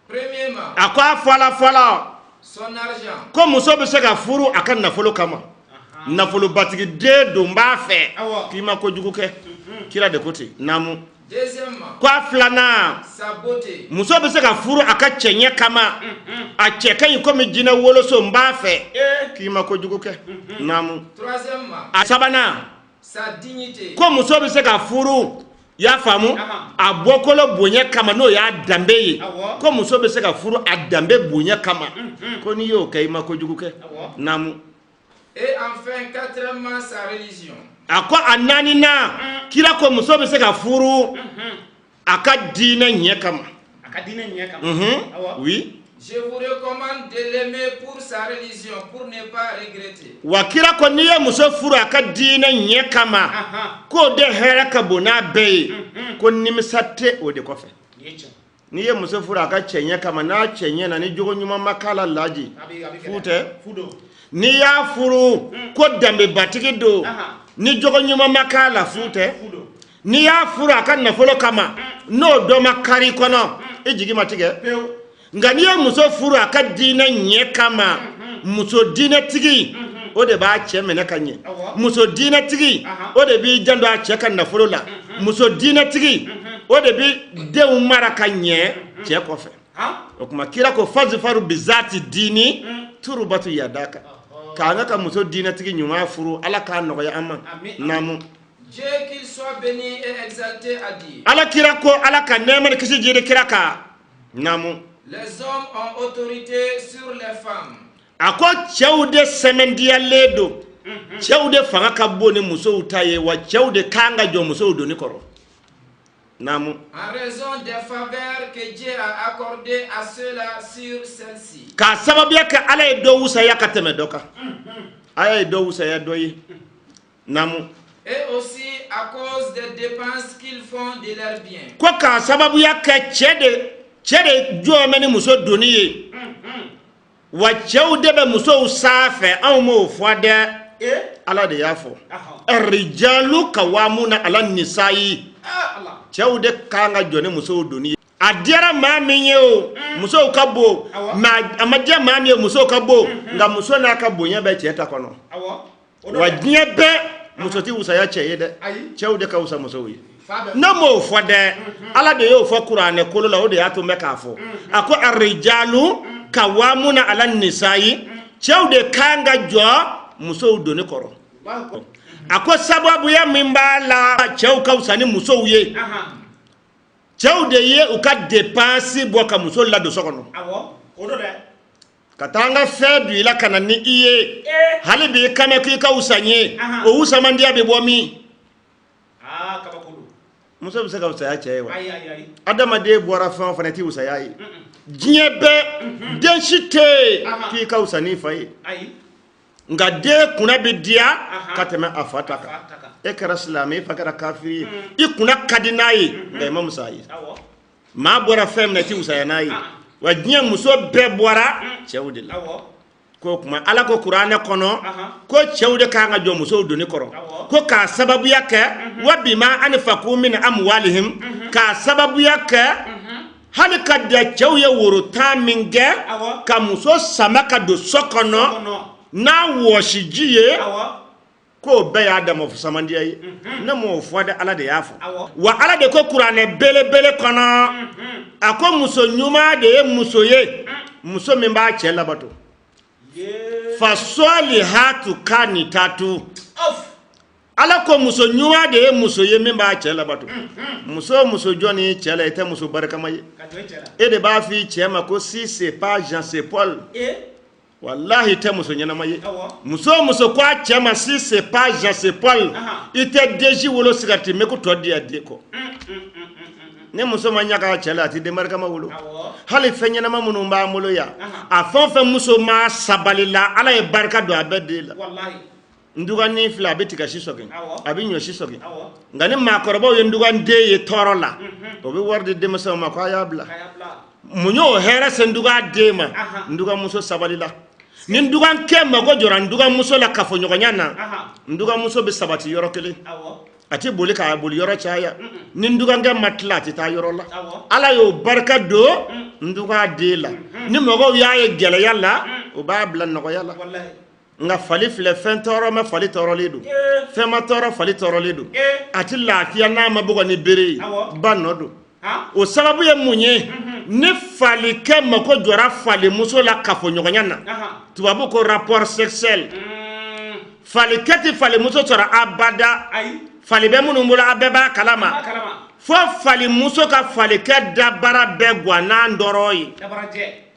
Premièrement, a ko a fɔlɔ son argent. ko muso bɛ se ka furu a ka nafolo kama nafolobatigi den don b'a fɛ k'i ma kojugu kɛ kira de ko ten naamu. Deuxièmement, ko a filanan sa beauté. muso bɛ se ka furu a ka cɛɲɛ kama a cɛ ka ɲi komi jinɛ woloso n b'a fɛ k'i ma kojugu kɛ naamu. Troisièmement, a sabanan sa dignité. ko muso bɛ se ka furu y'a faamu a bɔkolo bonya kama n'o y'a danbe ye ko muso bɛ se ka furu a danbe bonya kama ko n'i y'o kɛ i ma kojugu kɛ naamu. Et enfin, quatrièmement, sa religion. a ko a 4nan kira ko muso bɛ se ka furu a ka diinɛ ɲɛ kama. oui. Je vous recommande de l'aimer pour sa religion, pour ne pas regretter. Wakira ko niye muso furu aka dina nye kama ko de hera ka bona be ko nimisate o de kofe niye muso furu aka chenye kama na chenye na ni jogo nyuma makala laji fute ni ya furu ko dambe batiki do ni jogo nyuma makala fute ni ya furu aka nafolo kama no do makari kono ejigi matige ngania muso furu aka dina nye kama muso dina tigi o de ba che mena kanye muso dina tigi o de bi jando a che kan na furu la muso dina tigi o de bi de umara kanye che kofe o kuma kira ko fazifaru bizati dini turubatu yadaka kanga ka muso dina tigi nyuma furu ala ka no ya amma namu Dieu qu'il soit béni et exalté a dit. Ala kira ko ala ka neman kisi jide kira ka namu. Les hommes ont autorité sur les femmes. Ako chaude semendia ledo. Chaude fanga kabone muso utaye wa chaude kanga jo muso udoni koro. Namu. En raison des faveurs que Dieu a accordées à ceux-là sur celle-ci. Ka sababu yake ala edo usa yaka temedoka. Aya edo usa ya doyi. Namu. Et aussi à cause des dépenses qu'ils font de leurs biens. Kwa ka sababu yake chede jo meni muso doniye. Wa chaude be muso usafe au mo fwade ala de yafo. Rijalu kawamuna ala nisa'i. Chaude kanga jone muso doniye. Adiara mami yo muso kabo ma amadia mami yo muso kabo nga muso na kabo nya be cheta kono. Wa nyebe muso ti usaya cheyede chaude ka usa muso wi. Na mo fwade ala de yo fo Qur'an ko lo de ato mekafo. Ako arrijalu kawamuna ala nisa'i chaude kanga jo muso doni koro. Ako sababu ya mimbala chau ka usani muso wiye. Chaude ye uka dépense boka muso la do sokono. Katanga fedu ila kanani iye halibi kame kika usanye o usamandia bebomi kabakulu muso bisaka usaya chewa adama de bora fan fanati usaya yi jiebe denshite kika usani fai nga de kuna bidia kateme afataka ekara islami fakara kafiri ikuna kadinayi nga imam sayi ma bora fem nati usaya nayi wajnya muso bebora chewdila ko kuma ala ko qur'ana kono ko chewde ka nga jo muso doni koro ko ka sababu yake wa bima anfaqu min amwalihim ka sababu yake halika de chewye woro taminge ka muso samaka do sokono na woshijiye ko be adam of samandia yi na mo fwada ala de yafo wa ala de ko qur'ana bele kono ako muso nyuma de muso ye muso memba chela bato fasoli hatu kani tatu ala ko muso nyuma de muso ye memba chela bato muso joni chela ete muso baraka maye e de ba fi chema ko si c'est pas Jean c'est Paul wallahi te muso nyana maye muso kwa chema si c'est pas Jean c'est Paul ite deji wolo sigati me ko todi adiko ne muso manya ka chela ti de marka mawulu hali fenya na mamunu mba mulo ya afonfe muso ma sabalila ala e barka do abedela Wallahi. nduga ni fla betika shisoge abinyo shisoge ngani makorobo ye nduga nde ye torola obi warde de muso ma kwa yabla munyo hera senduga dema nduga muso sabalila ni nduga nke mago jora nduga muso la kafonyo nyana nduga muso be sabati yorokele ati boli ka boli yoro chaya ni nduga nga matla ti ta yoro la ala yo barka do nduga dela ni mago yaye gele yalla o ba blan no yalla Wallahi. nga fali fle fen toro ma fali toro ledu fen ma toro fali toro ledu ati lafiya na ma bugo ni bere banodo o sababu ye munye ni fali ke mako jora fali muso la kafo nyogonyana tubabu ko rapport sexuel fali kati fali muso tora abada fali be munu mula abeba kalama fo fali muso ka fali ke dabara be gwana ndoroyi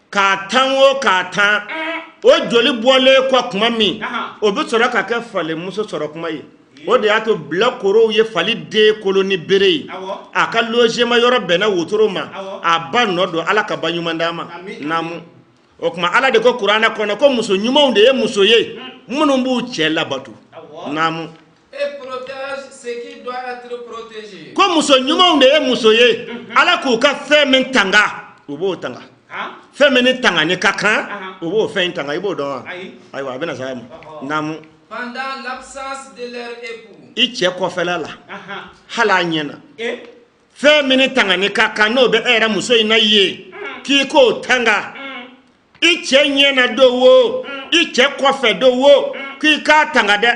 ka tanwo ka tan o joli bole ko kuma mi o be soro ka ke fali muso soro kuma yi o de ato blokoro ye fali de koloni bere aka logement yoro bena wotoro ma aba nodo ala ka banyuma ndama namu o kuma ala de ko qur'ana kono ko muso nyumaw de ye muso ye munun bu cɛ labatu namu et protège ce qui doit être protégé. ko muso nyumaw de ye muso ye ala k'u ka fɛn min tanga u b'o tanga fɛn min ni tanga ni ka kan u b'o fɛn tanga i b'o dɔn wa ayiwa a bɛna saya ma namu Pendant l'absence de leur époux. i cɛ kɔfɛla la hala ɲɛna fɛn min ni tanga ni ka kan n'o bɛ e yɛrɛ muso in na ye k'i k'o tanga i cɛ ɲɛna do wo i cɛ kɔfɛ do wo k'i k'a tanga dɛ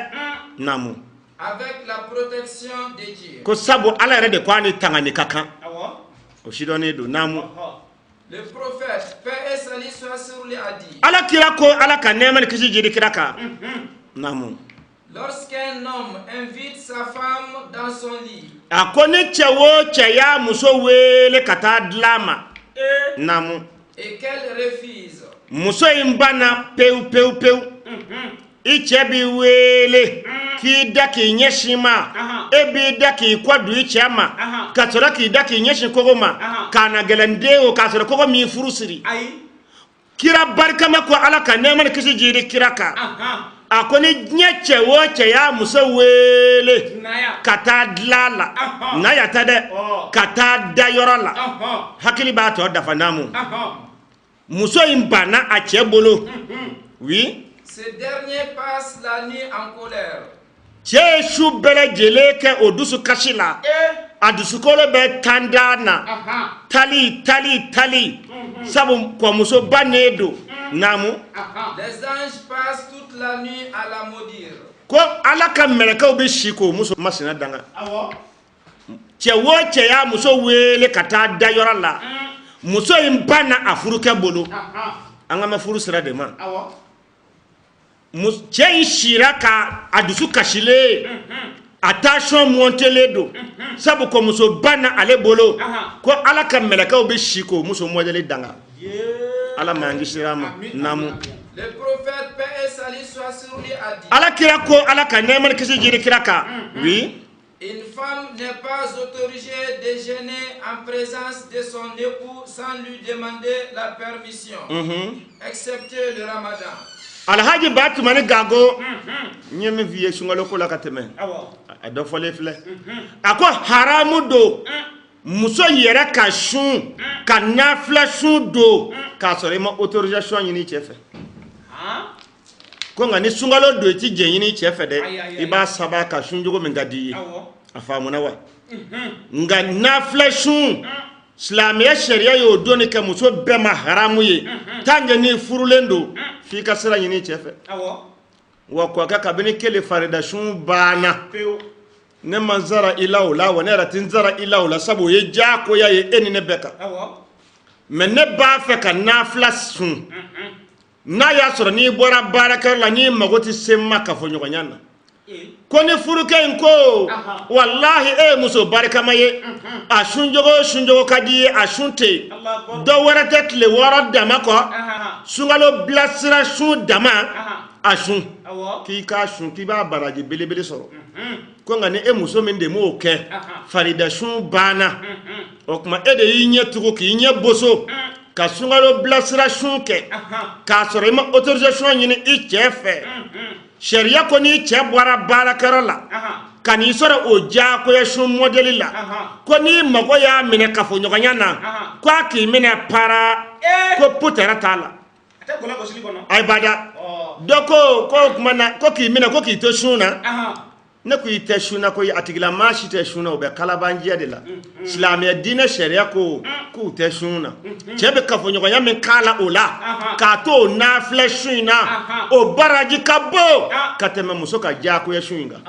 namu Avec la protection de Dieu. ko sabu ala yɛrɛ de ko a ni tanga ni ka kan o sidɔnnen don namu Le prophète, paix et salut soit sur lui, a dit. ala kira ko ala ka nɛɛma ni kisi jiri kira kan namu Lorsqu'un homme invite sa femme dans son lit. a ko ni cɛ o cɛ y'a muso wele ka taa dilan ma namu Et qu'elle refuse. muso in banna pewu pewu pewu i cɛ b'i wele k'i da k'i ɲɛsin ma e b'i da k'i kɔ don i cɛ ma ka sɔrɔ k'i da k'i ɲɛsin kogo ma k'a na gɛlɛn den o k'a sɔrɔ kogo min furu siri kira barikama ko ala ka nɛɛma ni kisi jiri kira kan a ko ni diɲɛ cɛ o cɛ y'a muso wele ka taa dilan la na yata dɛ ka taa da yɔrɔ la hakili b'a tɔ dafa namu muso in banna a cɛ bolo oui Ce dernier passe la nuit en colère. cɛ ye su bɛɛ lajɛlen kɛ o dusu kasi la a dusukolo bɛ tanda na tali sabu kɔmuso ba ne don namu Les anges passent toute la nuit à la maudire. ko ala ka mɛlɛkɛw bɛ si k'o muso masina danga cɛ o cɛ y'a muso wele ka taa da yɔrɔ la muso in banna a furukɛ bolo an ka mɛn furu sira de ma cɛ in sira ka a dusu kasilen a tension montelen don sabu ko muso banna ale bolo ko ala ka mɛlɛkɛw bɛ si k'o muso modèle danga ala m'an kisira ma namu Le prophète, paix et salut soit sur lui, a dit. ala kira ko ala ka nɛɛma ni kisi jiri kira kan oui Une femme n'est pas autorisée de jeûner en présence de son époux sans lui demander la permission, excepté le ramadan. alhaji batumani gago n ye min f'i ye sunkalo ko la ka tɛmɛ a dɔ fɔlen filɛ a ko haramu don muso yɛrɛ ka sun ka nafila sun don k'a sɔrɔ i ma autorisation ɲini cɛ fɛ ko nka ni sunkalo don i ti jɛ ɲini cɛ fɛ dɛ i b'a saba ka sun cogo min ka di i ye a faamuna wa nka nafila sun silamɛya sariya y'o doni kɛ muso bɛɛ ma haramu ye tant que ni furulen don f'i ka sira ɲini cɛ fɛ wa kɔkɛ kabini kele farida sun banna ne ma n zara i la o la wa ne yɛrɛ ti n zara i la o la sabu o ye diyagoya ye e ni ne bɛɛ kan mɛ ne b'a fɛ ka nafila sun n'a y'a sɔrɔ n'i bɔra baarakɛyɔrɔ la n'i mago tɛ se n ma kafoɲɔgɔnya na ko ni furukɛ in ko walahi e ye muso barikama ye a sunjogo ka di ye a sun tɛ yen dɔ wɛrɛ tɛ tile 6 dama kɔ sunkalo bilasira sun dama a sun k'i k'a sun k'i b'a baraji belebele sɔrɔ ko nka ni e muso min de m'o kɛ farida sun banna o tuma e de y'i ɲɛ tugu k'i ɲɛ boso ka sunkalo bilasira sun kɛ k'a sɔrɔ i ma autorisation ɲini i cɛ fɛ sariya ko n'i cɛ bɔra baarakɛyɔrɔ la ka n'i sɔrɔ o diyagoya sun modèle la ko n'i mago y'a minɛ kafoɲɔgɔnya na ko a k'i minɛ para ko putɛrɛ t'a la ayi bada dɔ ko o tuma na ko k'i minɛ ko k'i to sun na ne ko i tɛ sun na ko a tigila maa si tɛ sun na o bɛ kalabanjɛ de la silamɛya diinɛ sariya ko k'u tɛ sun na cɛ bɛ kafoɲɔgɔnya min k'a la o la k'a to o nafilɛ sun in na o baraji ka bon ka tɛmɛ muso ka diyagoya sun in kan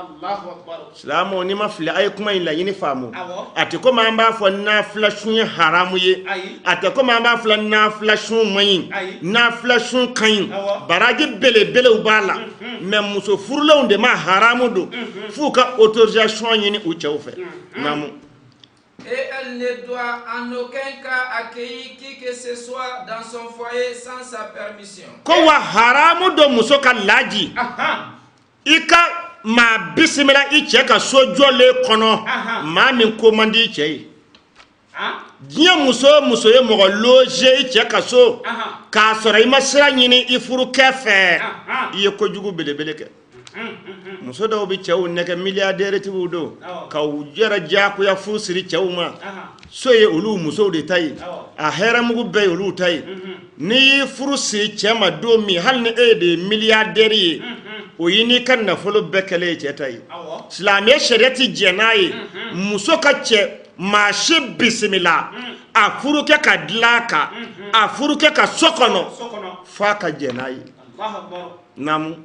silamɛw n'i ma fili a ye kuma in laɲini faamu a tɛ komi an b'a fɔ nafilɛ sun ye haramu ye a tɛ komi an b'a fɔ nafilɛ sun man ɲi nafilɛ sun ka ɲi baraji belebelew b'a la mɛ muso furulenw de ma haramu don f'u ka autorisation ɲini u cɛw fɛ namu Et elle ne doit en aucun cas accueillir qui que ce soit dans son foyer sans sa permission. ko wa haramu don muso ka laji i ka maa bisimila i cɛ ka so jɔlen kɔnɔ maa min ko man di i cɛ ye diɲɛ muso o muso ye mɔgɔ loge i cɛ ka so k'a sɔrɔ i ma sira ɲini i furukɛ fɛ i ye kojugu belebele kɛ muso dɔw bɛ cɛw nɛgɛ milliardaire tigiw don ka u yɛrɛ diyagoya furu siri cɛw ma so ye olu musow de ta ye a hɛrɛmugu bɛɛ ye olu ta ye n'i y'i furu siri cɛ ma don min hali ni e de ye milliardaire ye o yi n'i ka nafolo bɛɛ kɛlen ye cɛ ta ye silamɛ sariya ti jɛn n'a ye muso ka cɛ maa si bisimila a furukɛ ka dilan a kan a furukɛ ka so kɔnɔ f'a ka jɛn n'a ye naamu.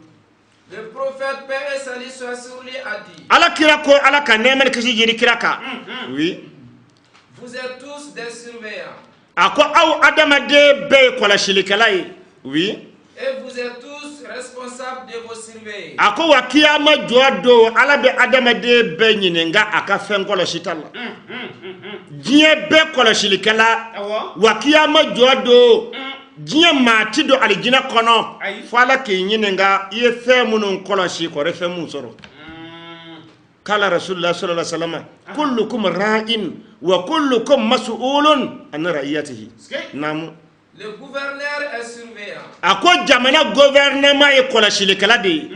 Le prophète paix et salut soit sur lui a dit. Ala kira ko ala ka nɛɛma ni kisi jiri kira kan. Oui. Vous êtes tous des surveillants. A ko aw adamaden bɛɛ ye kɔlɔsilikɛla ye. Oui. Et vous êtes tous responsables de vos surveillés. A ko wa kiyama jɔ don ala bɛ adamaden bɛɛ ɲininka a ka fɛn kɔlɔsita la. Diɲɛ bɛɛ kɔlɔsilikɛla wa kiyama jɔ don. diɲɛ maa ti don alijinɛ kɔnɔ fo ala k'i ɲininka i ye fɛn minnu kɔlɔsi kɔrɔ fɛn minnu sɔrɔ kala rasulullah sallallahu alaihi wasallam kullukum ra'in wa kullukum mas'ulun an ra'iyatihi namu. Le gouverneur est surveillant. A ko jamana gouvernement ye kɔlɔsilikɛla de ye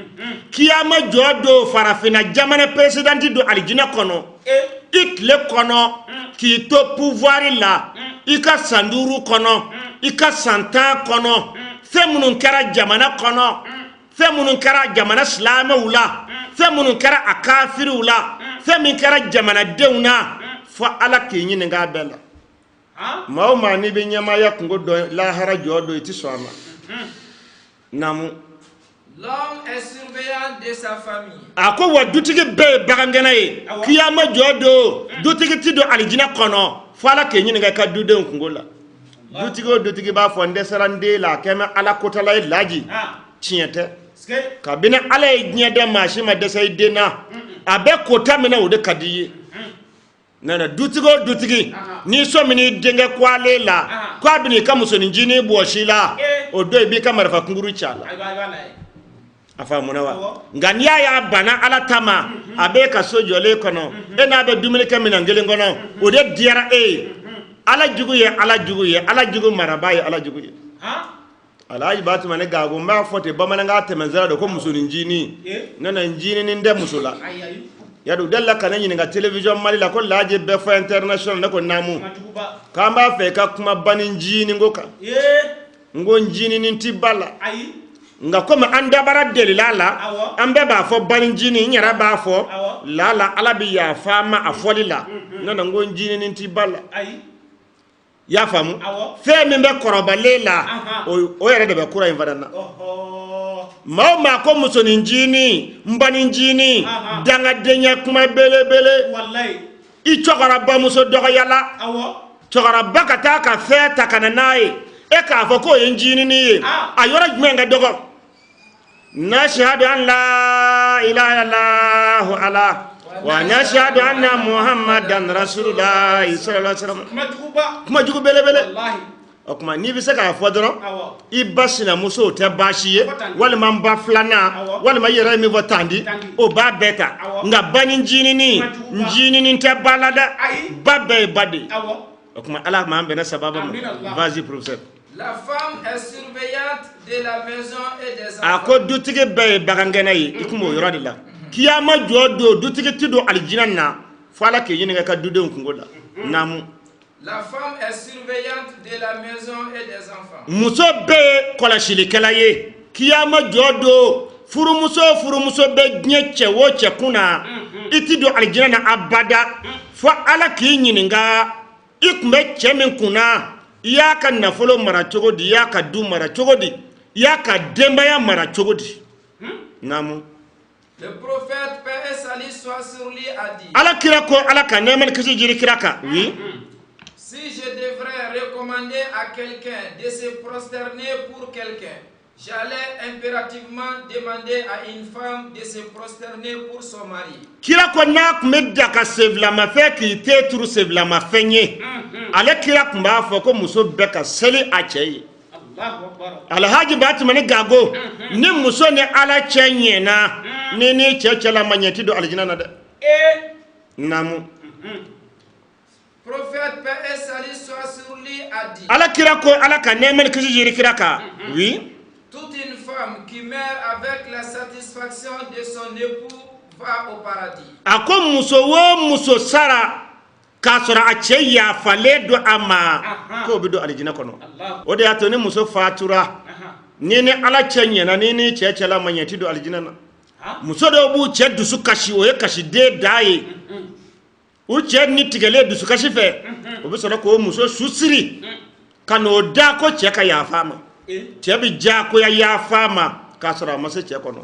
kiyama jɔ don farafina jamana présidenti don alijinɛ kɔnɔ i tile kɔnɔ k'i to pouvoir la i ka san 5 kɔnɔ i ka san 10 kɔnɔ fɛn minnu kɛra jamana kɔnɔ fɛn minnu kɛra jamana silamɛw la fɛn minnu kɛra a kafiriw la fɛn min kɛra jamanadenw na fo ala k'i ɲininka a bɛɛ la maa o maa n'i bɛ ɲɛmaaya kungo dɔn lahara jɔ don i ti sɔn a ma naamu. L'homme est surveillant de sa famille. A ko wa dutigi bɛɛ ye bagangɛnɛ ye kiyama jɔ don dutigi ti don alijinɛ kɔnɔ fo ala k'i ɲininka i ka dudenw kungo la dutigi o dutigi b'a fɔ n dɛsɛra n den la a kɛ mɛ ala kotala ye laji tiɲɛ tɛ kabini ala ye diɲɛ da maa si ma dɛsɛ i den na a bɛ kota minɛ o de ka di i ye nana dutigi o dutigi n'i sɔmina i denkɛ ko ale la ko a bɛna i ka musoninncinin bɔsi la o don i b'i ka marifa kunkuru ci a la a faamuna wa nka n'i y'a bana ala ta ma a bɛ ka so jɔlen kɔnɔ e n'a bɛ dumuni kɛ minɛn kelen kɔnɔ o de diyara e ye ala jugu ye ala jugu ye ala jugu maraba ye ala jugu ye alaji batuma ne gago n b'a fɔ ten bamanankan tɛmɛsira don ko musoninncinin ne na ncinin tɛ muso la yadu dalla ka ne ɲininka télévision mali la ko laje bɛɛ fɔ international ne ko naamu k'an b'a fɛ i ka kuma bani ncinin ko kan n ko ncinin ti ba la nga komi an dabara delila la an bɛɛ b'a fɔ bani ncinin n yɛrɛ b'a fɔ lala ala bi yafa ma a fɔli la ne na n ko ncinin ti ba la y'a faamu fɛn min bɛ kɔrɔbalen la o yɛrɛ de bɛ kura in fana na maa o maa ko musoninncinin n banincinin dangadenya kuma belebele i cɛkɔrɔbamuso dɔgɔyala cɛkɔrɔba ka taa ka fɛn ta ka na n'a ye e k'a fɔ k'o ye ncinin ye a yɔrɔ jumɛn ka dɔgɔ nashhadu an la ilaha illallah ala wa nashhadu anna muhammadan rasulullah sallallahu alaihi wasallam kuma jugu belebele o kuma n'i bɛ se k'a fɔ dɔrɔn i ba sinamuso tɛ baasi ye walima n ba filanan walima i yɛrɛ ye min fɔ tan di o b'a bɛɛ ta nka ba ni ncinin tɛ ba la dɛ ba bɛɛ ye ba de ye o kuma ala m'an bɛnɛ sababa ma vas-y professeur. La femme est surveillante de la maison et des enfants. A ko dutigi bɛɛ ye bagangɛnɛ ye i kuma o yɔrɔ de la kiyama jɔ don dutigi ti don alijinɛ na fo ala k'i ɲininka ka dudenw kungo la naamu. La femme est surveillante de la maison et des enfants. Muso bɛɛ ye kɔlɔsilikɛla ye kiyama jɔ don furumuso bɛ diɲɛ cɛ o cɛ kun na i ti don alijinɛ na abada fo ala k'i ɲininka i kun bɛ cɛ min kun na i y'a ka nafolo mara cogo di i y'a ka du mara cogo di i y'a ka denbaya mara cogo di naamu. Le prophète paix et salut soit sur lui a dit. Ala kira ko ala ka nɛɛma ni kisi jiri kira kan oui. Si je devrais recommander à quelqu'un de se prosterner pour quelqu'un, j'allais impérativement demander à une femme de se prosterner pour son mari. Kira ko n'a kun bɛ da ka sefilamafɛn k'i te turu sefilamafɛn ye ale kira kun b'a fɔ ko muso bɛɛ ka seli a cɛ ye. Alhaji Batuma ni gago ni muso ni ala cɛ ɲɛna ni cɛ cɛla ma ɲɛ ti don alijinɛ na dɛ naamu. prophète paix et salut soit sur lui a dit. Ala kira ko ala ka neman kisi jiri kira ka. Oui. Toute une femme qui meurt avec la satisfaction de son époux va au paradis. Ako muso wo muso sara ka sora a cɛ yafale do ama ko bi do alijina kono. O de ato ni muso fatura ni ni ala cɛ ɲɛna ni ni cɛ cɛla ma ɲɛ ti do alijina na. Muso dɔw b'u cɛ dusu kasi o ye kasi den da ye. U cɛ ni tigɛlen dusu kasi fɛ o bɛ sɔrɔ k'o muso susiri ka n'o da ko cɛ ka yafa ma. Cɛ bi jagoya yafa ma k'a sɔrɔ a ma se cɛ kɔnɔ.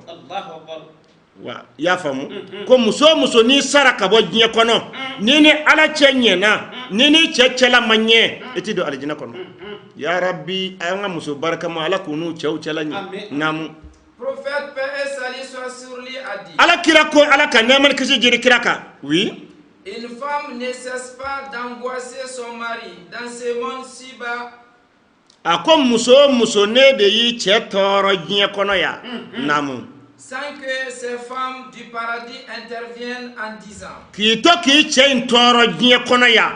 Wa y'a faamu ko muso muso ni sara ka bɔ diɲɛ kɔnɔ ni ni ala cɛ ɲɛna ni ni cɛ cɛla ma ɲɛ i ti don alijina kɔnɔ. Ya Rabbi an ka muso barikama ala k'u n'u cɛw cɛla ɲɛ. Naamu. Prophète paix et salut soit sur lui a dit. Ala kira ko ala ka nɛɛma ni kisi jiri kira kan. Oui. Une femme ne cesse pas d'angoisser son mari dans ce monde si bas. A ko muso muso ne de y'i cɛ tɔɔrɔ diɲɛ kɔnɔ ya. Naamu. Sans que ces femmes du paradis interviennent en disant. K'i to k'i cɛ in tɔɔrɔ diɲɛ kɔnɔ ya.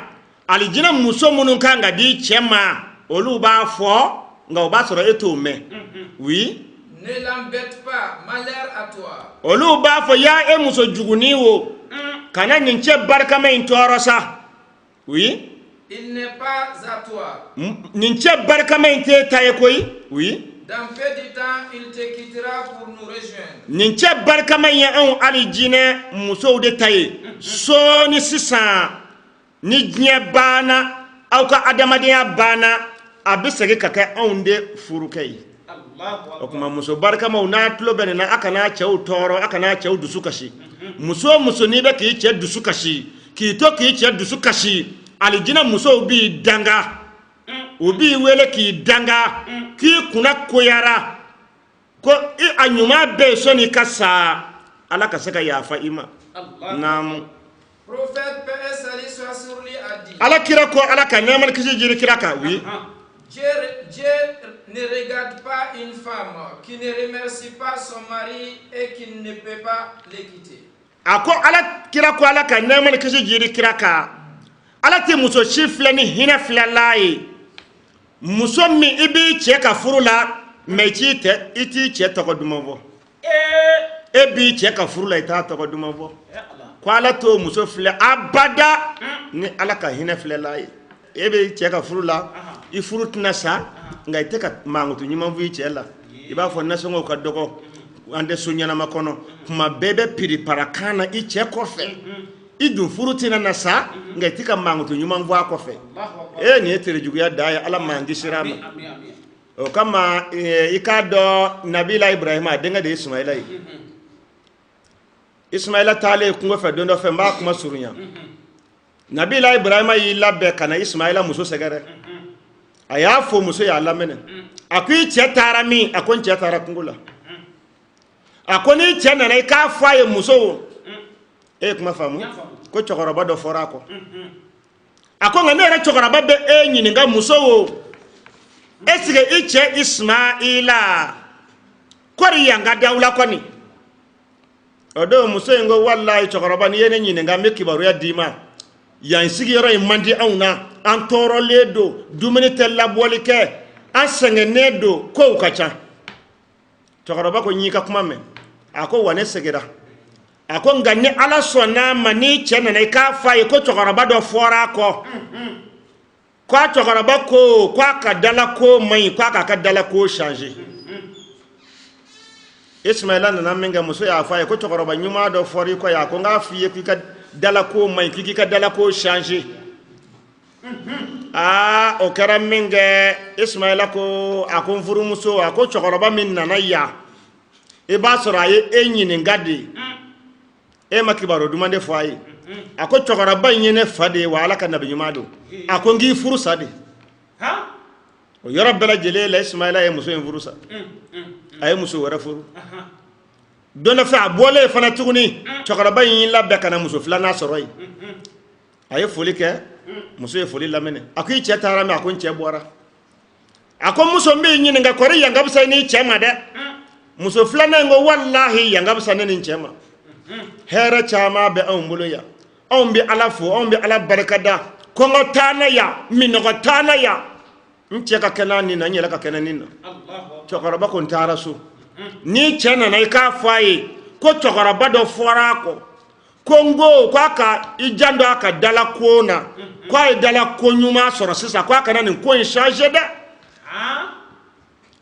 Alijina muso minnu kan ka di cɛ ma olu b'a fɔ nka o b'a sɔrɔ e t'o mɛn. Oui. Ne l'embête pas, malheur à toi. Olu b'a fɔ ya e muso juguni wo kana nin cɛ barikama in tɔɔrɔ sa. Oui. Il n'est pas à toi. Nin cɛ barikama in t'e ta ye koyi. Oui. Dans peu de temps, il te quittera pour nous rejoindre. Nin cɛ barikama in ye anw alijinɛ musow de ta ye. Sɔɔni sisan ni diɲɛ banna aw ka adamadenya banna a bɛ segin ka kɛ anw de furukɛ ye. O kuma muso barikamaw n'a tulo bɛ nin na a kana cɛw tɔɔrɔ a kana cɛw dusu kasi. Muso muso n'i bɛ k'i cɛ dusu kasi k'i to k'i cɛ dusu kasi alijinɛ musow b'i danga u b'i wele k'i danga k'i kunna koyara ko a ɲuman bɛɛ sɔnni ka sa ala ka se ka yafa i ma. Naamu. Prophète paix et salut soit sur lui a dit. Ala kira ko ala ka nɛɛma ni kisi jiri kira kan. Oui. Dieu ne regarde pas une femme qui ne remercie pas son mari et qui ne peut pas le quitter. Ako ala kira ko ala ka nɛɛma ni kisi jiri kira kan ala tɛ muso si filɛ ni hinɛ filɛ la ye muso min i b'i cɛ ka furu la mais i t'i cɛ tɔgɔ duman fɔ e b'i cɛ ka furu la i t'a tɔgɔ duman fɔ ko ala t'o muso filɛ abada ni ala ka hinɛ filɛ la ye e b'i cɛ ka furu la i furu tɛna sa nka i tɛ ka mankutu ɲuman fɔ i cɛ la i b'a fɔ nasɔngɔw ka dɔgɔ an tɛ so ɲɛnama kɔnɔ kuma bɛɛ bɛ piripara kan na i cɛ kɔfɛ i dun furu tɛna na sa nka i tɛ ka mankutu ɲuman fɔ a kɔfɛ nin ye terejuguya da ye ala m'an kisira a ma o kama i k'a dɔn nabila ibrahima a denkɛ de ye ismaila ye ismaila taalen kungo fɛ don dɔ fɛ n b'a kuma surunya nabila ibrahima y'i labɛn ka na ismaila muso sɛgɛrɛ a y'a fɔ muso y'a laminɛ a ko i cɛ taara min a ko n cɛ taara kungo la a ko n'i cɛ nana i k'a fɔ a ye muso e ye kuma faamu ko cɛkɔrɔba dɔ fɔra a kɔ a ko nka ne yɛrɛ cɛkɔrɔba bɛ e ɲininka muso o est ce que i cɛ ismaila kɔri yan ka d'aw la kɔni o don muso in ko walayi cɛkɔrɔba n'i ye ne ɲininka n bɛ kibaruya d'i ma yan sigiyɔrɔ in man di anw na an tɔɔrɔlen don dumuni tɛ labɔli kɛ an sɛgɛnnen don kow ka ca cɛkɔrɔba ko n y'i ka kuma mɛn a ko wa ne seginna a ko nka ni ala sɔnn'a ma n'i cɛ nana i k'a fɔ a ye ko cɛkɔrɔba dɔ fɔra a kɔ ko a cɛkɔrɔba ko k'a ka dalako man ɲi k'a k'a ka dalako changer ismaila nana min kɛ muso y'a fɔ a ye ko cɛkɔrɔba ɲuman dɔ fɔra i kɔ yan a ko n k'a f'i ye k'i ka dalako man ɲi k'i ka dalako changer o kɛra min kɛ ismaila ko a ko n furumuso a ko cɛkɔrɔba min nana yan i b'a sɔrɔ a ye e ɲininka de e ma kibaru duman de fɔ a ye a ko cɛkɔrɔba in ye ne fa de ye wa ala ka nabi ɲuman don a ko n k'i furu sa de o yɔrɔ bɛɛ lajɛlen la ismaila ye muso in furu sa a ye muso wɛrɛ furu don dɔ fɛ a bɔlen fana tuguni cɛkɔrɔba in y'i labɛn ka na muso filanan sɔrɔ yen a ye foli kɛ muso ye foli laminɛ a ko i cɛ taara min a ko n cɛ bɔra a ko muso n b'i ɲininka kɔri yan ka fisa n'i cɛ ma dɛ muso filanan in ko walahi yan ka fisa ne ni n cɛ ma hɛrɛ caman bɛ anw bolo yan anw bɛ ala fo anw bɛ ala barikada kongo tana ya minogo tana ya nche ka kena nina nyela ka kena nina chokoroba ko ntara so ni chena na ka faye ko chokoroba do fora ko kongo kwa ka ijando aka dala kona kwa dala konyuma soro sisa kwa kana ni ko changer da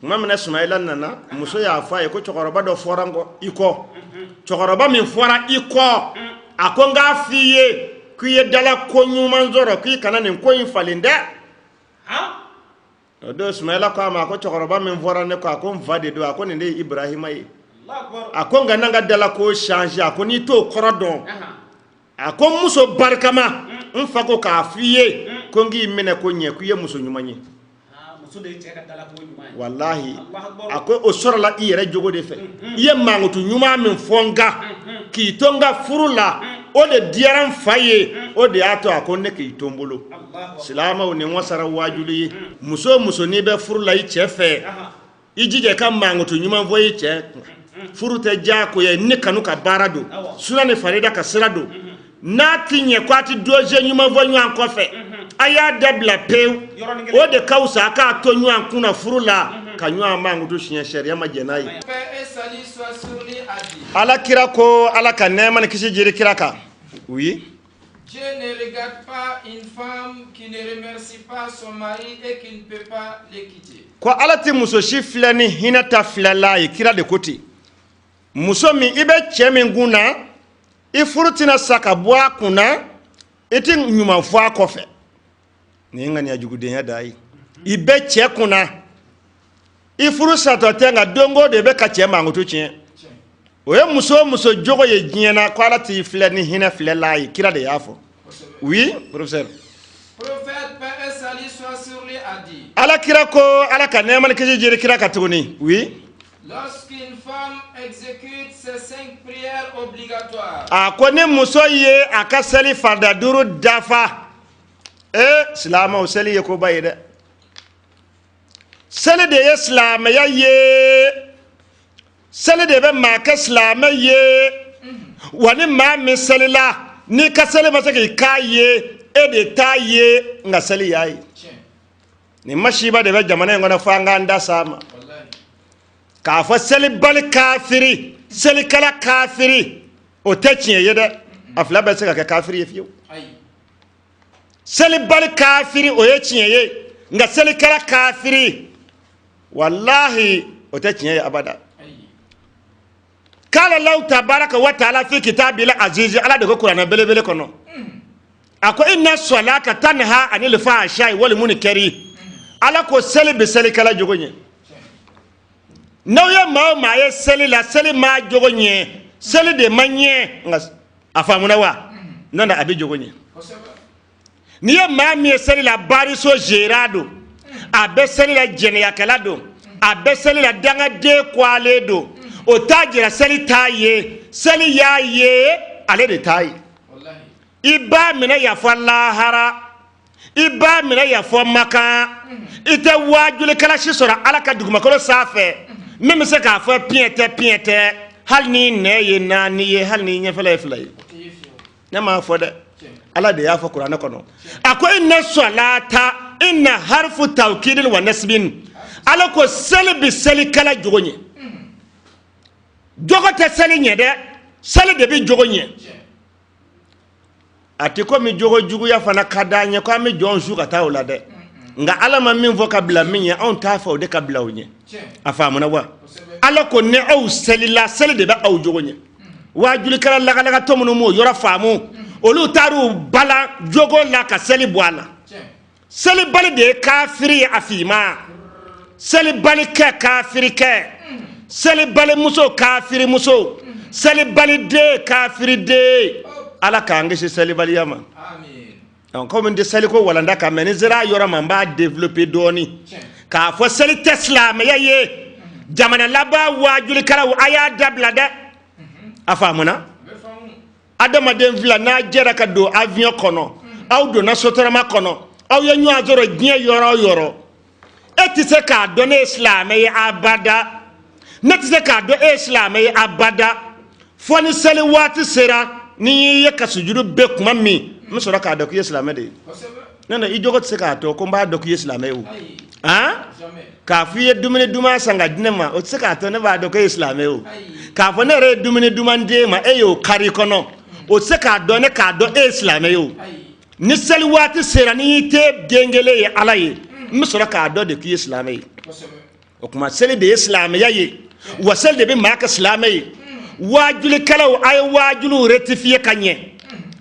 mamna Ismaila nana muso ya faye ko chokoroba do fora ngo iko chokoroba min fora iko akonga fiye kuye dala konyuma nzoro kuyi kana ni ko infalinda do Ismaila ko ma ko chokoroba min fora ne ko akon vade do akon ne Ibrahima yi akonga nanga dala ko changer akoni to korodon akon muso barkama mfako ka fiye kongi mene ko nye kuye muso nyumanyi muso de cheka dala ko nyumanyi wallahi ako osorla iyere jogo de fe iye mangutu nyuma min fonga ki tonga furula o de diaran faye o de ato akonne ki tombolo silama woni wasara wajuli muso ni be furula yi chefe ijije kam mangutu nyuma voye che furute jako ye ne kanu ka barado sunane farida ka sirado na tinye kwati doje nyuma vo nyu ankofe aya dabla pew o de kausa ka to nyu ankuna furula ka nyu amangu do shinya sharia majenai ala kirako ala ka nema ne kishi jiri kiraka oui. Dieu ne regarde pas une femme qui ne remercie pas son mari et qui ne peut pas le quitter. Ko ala ti muso shi flani hinata flala kira de koti muso mi ibe chemi nguna ifurutina saka bwa kuna iti nyuma fwa kofe ni ngani ajugude ya dai ibe che kuna ifuru sato tenga dongo de be ka che mangutu chien oye muso jogo ye jiena kwala ti flani hina flala kira de yafo oui professeur. Prophète paix et salut soit sur lui a dit ala kira ko ala ka neman kiji jiri kira ka tuni oui. Lorsqu'une femme exécute ses 5 prières obligatoires. Akone muso ye akasali farda duru dafa. Islama usali ye ko bayida. Sali de islam ya ye. Sali de be ma ka islam ye. Wani ma misali la ni kasali masaki kaye e de taye ngasali yayi. Ni mashiba de be jamana ngona fanga nda sama. Ka fa seli bal kafiri seli kala kafiri o tacin yeda afla ba saka kafiri yafiyo seli bal kafiri o yacin ye nga seli kala kafiri wallahi o tacin ye abada kala law tabaraka wa taala fi kitabil aziz ala de qur'ana bele kono ako inna salata tanha anil fahsha'i wal munkari ala ko seli be seli kala jogonye Nauya ma ye seli la seli ma jogo nye seli de manye afamuna wa nana abi jogo nye ni ye ma mi seli la bari so gerado abe seli la jene yakalado abe seli la danga de kwale do o tajira seli taye seli ya ye ale de taye wallahi iba mina ya falahara iba mina ya fo maka ite wajule kala shisora alaka duguma ko safe même se ka fa piente hal ni ne ye na ni ye hal ni nya fala na ma fo de ala de ya fa qur'ana kono akwai inna salata inna harfu tawkidin wa nasbin ala ko salbi sali kala jogonye jogote sali nye de sali de bi jogonye ati ko mi jogo jugu ya fana kadanye ko mi jonju ka tawla de nga ala ma min vocabula min ya on ta fa o de kabla onye afamu na wa ala ko ne aw salila sali de ba aw jogonye wa juli kala laga to mun mo yora famu olu taru bala jogo la ka sali bwala sali bali de kafiri afima sali bali ka kafiri ke sali bali muso kafiri muso sali bali de kafiri de ala ka ngi sali bali yama amen comme de sali ko wala ndaka men zira yora mamba développer doni ka fo sali tesla me yaye jamana laba wajuli kala aya dabla de afamuna adama den villa na jera ka do avion kono aw do na sotorama kono aw ya nyu azoro gien yoro etise ka do ne islam e abada netise ka do islam e abada foni sali wati sera ni ye ka sujudu be kuma mi musora ka dok islam de kosɛbɛ nana I jogo tse ka to ko ba dok islam e o ayi hein jamais ka fiye dumuni duma sanga dinema o tse ka to ne ba dok islam e o ayi ka fo ne re dumuni dumande ma e yo kari kono o tse ka do ne ka do islam e o ayi ni seli wati sera ni te gengele ye ala ye musora ka do de ki islam e kosɛbɛ o kuma seli de islam ya ye wa seli de be ma ka islam e wajuli kala ay wajulu rectifier kanye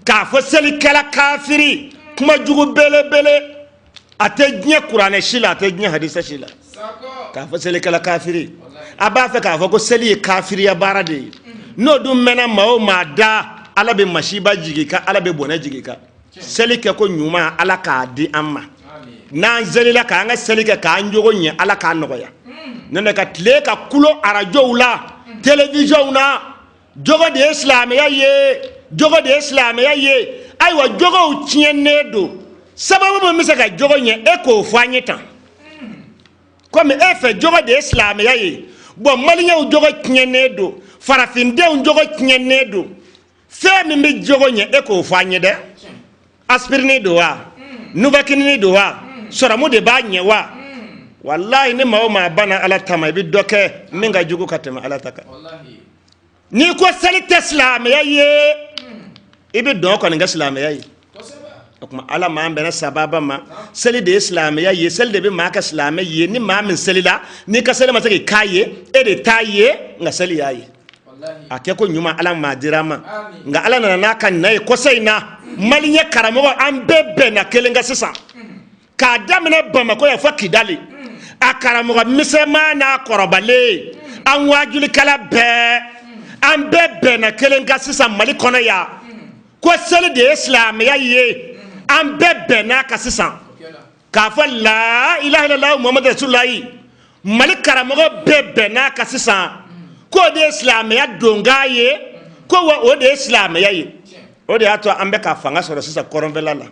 ka fo seli kala kafiri kuma jugu bele bele ate nya qur'ane shila ate nya hadisa shila sako ka fo seli kala kafiri aba fa ka fo ko seli kafiri ya barade no dum mena mawo ma da ala be mashiba jigi ka ala be bona jigi ka seli ke ko nyuma ala ka di amma nan zeli la ka nga seli ke ka njogo nya ala ka nogoya nene ka tle ka kulo arajo la television na jogo de islam ya ye jogo de islam ya ye aywa jogo tienne do sababu mo misaka jogo nya e ko fanyeta comme e fe jogo de islam ya ye bon malinya jogo tienne do farafinde jogo tienne do fe mi mi jogo nya e ko fanyede aspirine do wa nuvakini do wa soramu de ba nya wa wallahi ni mawo ma bana ala tama bi doke minga jugu katema ala taka wallahi ni ko sali islam ya ye ibe don ko nga islam ya ye kosɛbɛ kuma ala ma ambena sababa ma sali de islam ya ye sali de be ma ka islam ye ni ma min sali la ni ka sali ma take kaye e de taye nga sali ya ye wallahi ake ko nyuma ala ma dirama amin nga ala na kan nay ko sayna malinya karamo an bebe na kelenga sisa ka damne bama ko ya fakidali akaramo misema na korobale an wajuli kala be an bebe na kelenga sisa mali kono ya ko sel de islam ya ye an bebe na ka sisa ka fa la ilaha illallah muhammad rasulullah mali karamo bebe na ka sisa ko de islam ya donga ye ko wa o de islam ya ye o de ato ambe ka fanga soro sisa koronvela la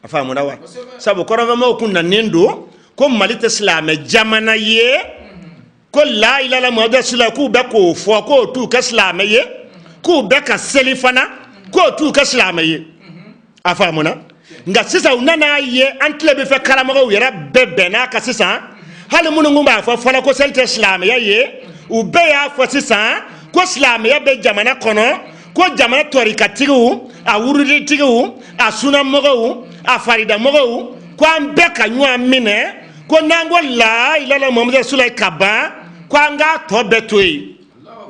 afa muna wa sabu koronve mo kunna nendo ko mali islam jamana ye ko la ilaha illallah muhammad rasulullah ku be ko fo ko tu ka islam ye ku be ka selifana ko tu ka islam ye afa muna nga sisa unana ye antle be fe karamo yera bebe na ka sisa hal munu ngumba fa fala ko selte islam ya ye u be ya fo sisa ko islam ya be jamana kono ko jamana torika tigu a wurudi tigu a suna mogo a farida mogo ko an be ka nyua mine ko nango la ilala muhammad rasulullah kaba ko anga to betwe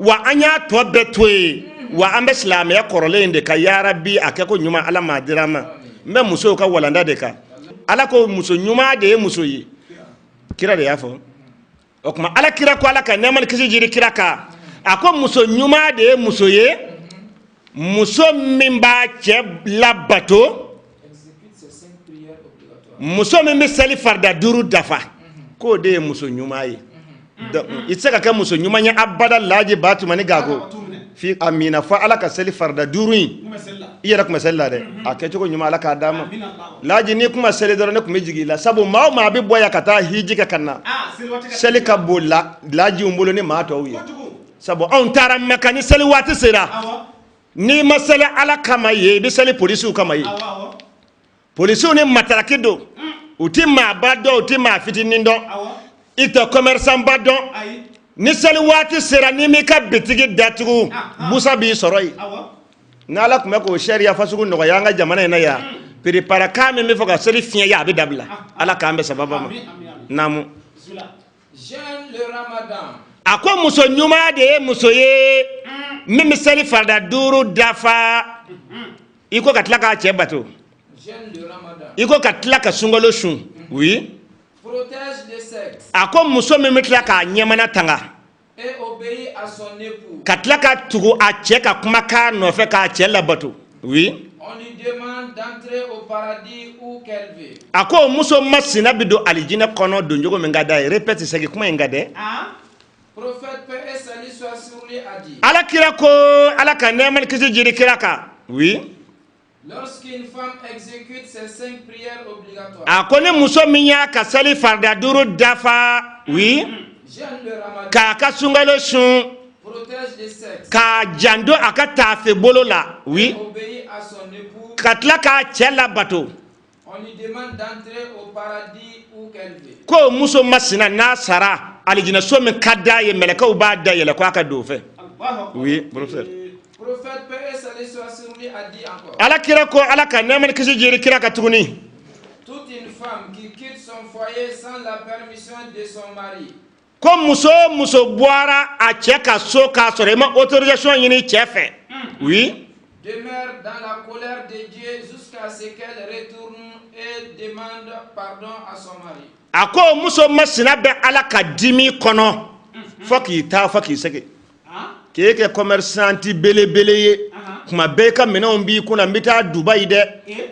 wa anya to betwe wa ambe islam ya korole inde ka ya rabbi akeko nyuma ala madirama me muso ka walanda de ka ala ko muso nyuma de muso yi kira de yafo o kuma ala kira ko ala ka nemal kisi jiri kira ka ako muso nyuma de muso ye muso mimba che labato muso mimba sali farda duru dafa ko de muso nyuma ye itse ka muso nyuma nya abada laji batu mani gago fi amina fa ala ka sali farda duru iya kuma salla de akece ko nyuma ala ka dama laji ni kuma sali doro ne kuma jigila sabu ma bi boya kata hiji ka kanna sali ka bolla laji umbolo ni ma to wiye sabu on taram makani sali wati sira ni masala ala kama ye bi sali polisi kama ye polisi ni matarakido uti ma bado uti ma fitinindo ito commerçant bado ni sali wati sira ni mi ka bitigi datugu busa bi soroi na ala kuma ko sharia fasugu no yanga jamana ina ya prepara kame mi foka sali fiya ya bi dabla ala kambe sababa ma namu jeûne le ramadan akwa muso nyuma de muso ye mimi sali farda duru dafa iko katlaka chebato jeûne le ramadan iko katlaka sungolo shun oui protège les sexes akwa muso mimi tlaka nyemana tanga et obéit à son époux katlaka tugu a cheka kumaka no fe ka chela bato oui on lui demande d'entrer au paradis où qu'elle veut akwa muso masina bido alijina kono donjogo mengada répète segi kuma ngade prophète paix et salut soit sur lui a dit ala kira ko ala ka neman kisi jiri kira ka oui lorsqu'une femme exécute ses 5 prières obligatoires akone muso minya ka sali farda duru dafa oui jeûne le ramadan ka ka sungalo shun protège les sexes ka jando aka tafe bolo la oui obéit à son époux katla ka chela bato on lui demande d'entrer au paradis où qu'elle veut. Ko muso masina nasara alijina so men kada ye meleka uba da yele ko aka do fe. Oui, professeur. Prophète paix et salut soit sur lui a dit encore. Ala kira ko ala ka neman kisi jiri kira ka tuguni. Toute une femme qui quitte son foyer sans la permission de son mari. Ko muso boara a cheka so ka sore ma autorisation yini chefe. Oui. Demeure dans la colère de Dieu jusqu'à ce qu'elle retourne et demande pardon à son mari. Ako muso masina be ala ka dimi kono. Foki ta foki seke. Keke commerçanti bele ye. Kuma beka mena umbi kuna mbita Dubai de.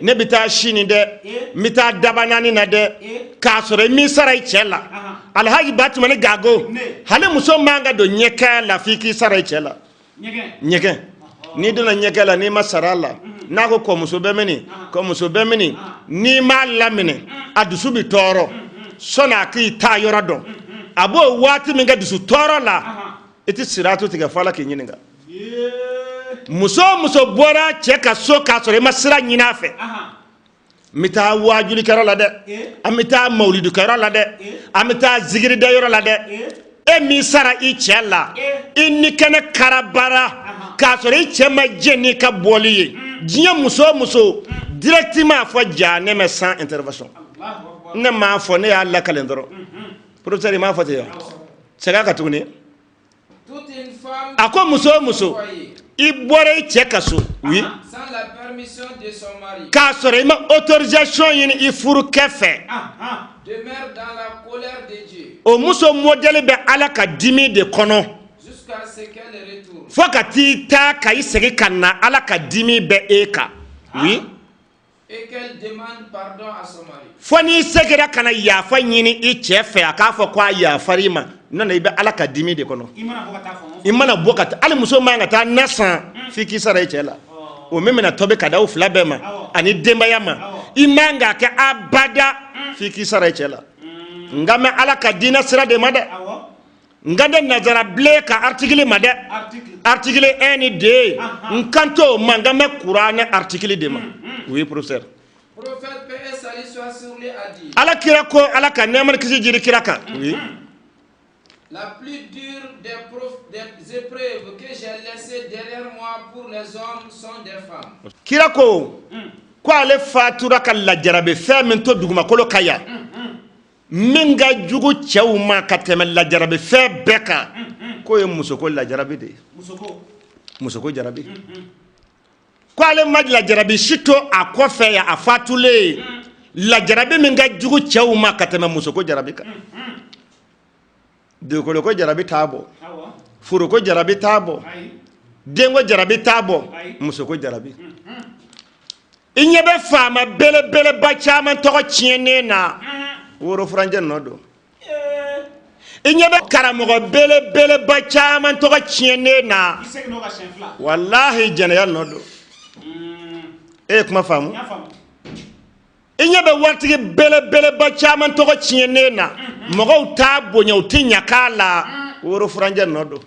Ne bita Chine de. Mbita dabanani na de. Ka sore mi sarai chela. Alhaji Batman gago. Hale muso manga do nyeka la fiki sarai chela. Nyeke. Ni dona nyeke la ni masarala. Nako ko muso bemeni. Ko muso bemeni. Ni ma lamine. Adusu bi toro. Sona ki ta yorado. Abo wati minga dusu toro la. Iti siratu tiga fala ki nyininga. Muso bora cheka so ka sore masira nyina fe. Mita wajuli karo la de. Amita maulidu karo la de. Amita zigiri de yoro la de. E mi sara i chela. Inni kene karabara. Ka sore i chema jeni ka boli. Jinya muso directement fo jane me sans intervention. Ne ma fo ne alla kalendro. Professeur ma fo te yo. Sega ka tuguni. Toute une femme ako muso i bore cheka so oui sans la permission de son mari. Ka sore ma autorisation yin i furu kefe. Demeure dans la colère de Dieu. O muso modèle be ala ka dimi de kono. Jusqu'à ce qu'elle retourne. Fokati ta kai segi kanna ala ka dimi be eka. Oui. Et qu'elle demande pardon à son mari. Foni segera kana ya fa nyini i chefe aka fo kwa ya farima nana ibe ala ka dimi de kono. Imana bokata ali muso manga ta nasa fiki sara i chela. O memena tobe kada u flabema ani demba yama. Imanga ke abada fiki sara i chela. Ngame ala ka dina sira de mada. Ngande nazara ble ka article made article 1 et 2 nkanto mangame Qur'an article de ma. Oui professeur. Prophète paix et salut soit sur lui a dit. Ala kira ko ala ka neman kisi jiri kiraka. Oui. La plus dure des épreuves que j'ai laissées derrière moi pour les hommes sont des femmes. Kirako ko ale fatura ka la jarabe fe men to duguma kolo kaya. Minga jugu chawma ka temel la jarabe fe beka ko e musoko la jarabe de musoko jarabe ko ale maj la jarabe shito akofe ya afatule la jarabe minga jugu chawma ka temel musoko jarabe ka de ko jarabe tabo furo ko jarabe tabo dengo jarabe tabo musoko jarabe inyebe fama bele ba chama to chiene na woro franje nodo inyebe karamogo bele ba chama to chiene na wallahi general nodo kuma famu inyebe wartigi bele ba chama to chiene na mogo tabo nyawtinya kala woro franje nodo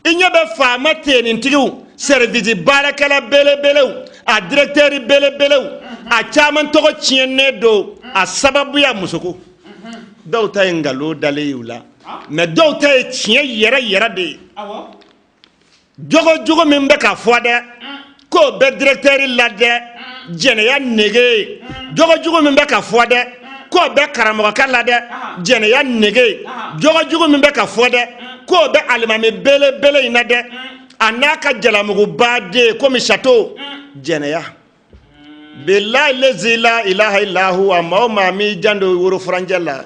inyebe fama teni ntigu service barakala bele a directeur bele a chaman to chienne do a sababu ya musoko daw tay ngalo daleyula mais daw tay chien yera de jogo min be ka fode ko be directeur la de jene ya nege jogo min be ka fode ko be karamo ka la de jene ya nege jogo min be ka fode ko be alimame bele ina de anaka jalamugo bade comme château jeneya billahi la ilaha illa huwa ma mi jando woro franjalla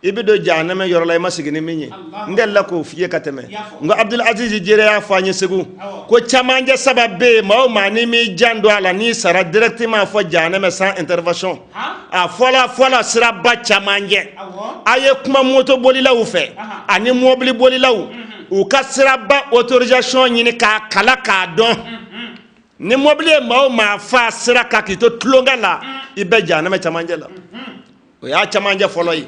ibido janame yorolay masigini minyi ngella ko fiye kateme ngo Abdul Aziz jere ya fanye segu ko chamanje sababe ma ni mi jando ala ni sara directement fo janame sans intervention a fola sira ba chamanje aye kuma moto bolila u fe ani mobili bolila u ka sira ba autorisation nyini ka kala ka don ni mobile ma fa sira ka kito tlonga la ibe janame chamanje la o ya chamanje folo yi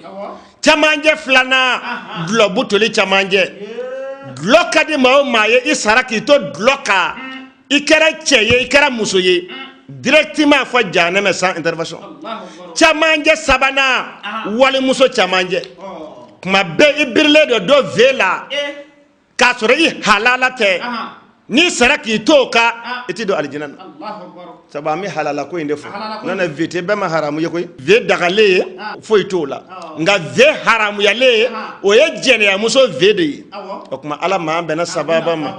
chamanje flana globu toli chamanje gloka di ma ye isara kito gloka ikara cheye ikara musoye directement fo janeme sans intervention chamanje sabana wali muso chamanje kuma be ibirle do vela ka soro i halala te ni saraki toka iti do aljanna sabami halala ko inde fo nana vete be ma haramu ye koy ve dagale fo itola nga ve haramu ya le o ye jene ya muso vede o kuma ala ma be na sababa ma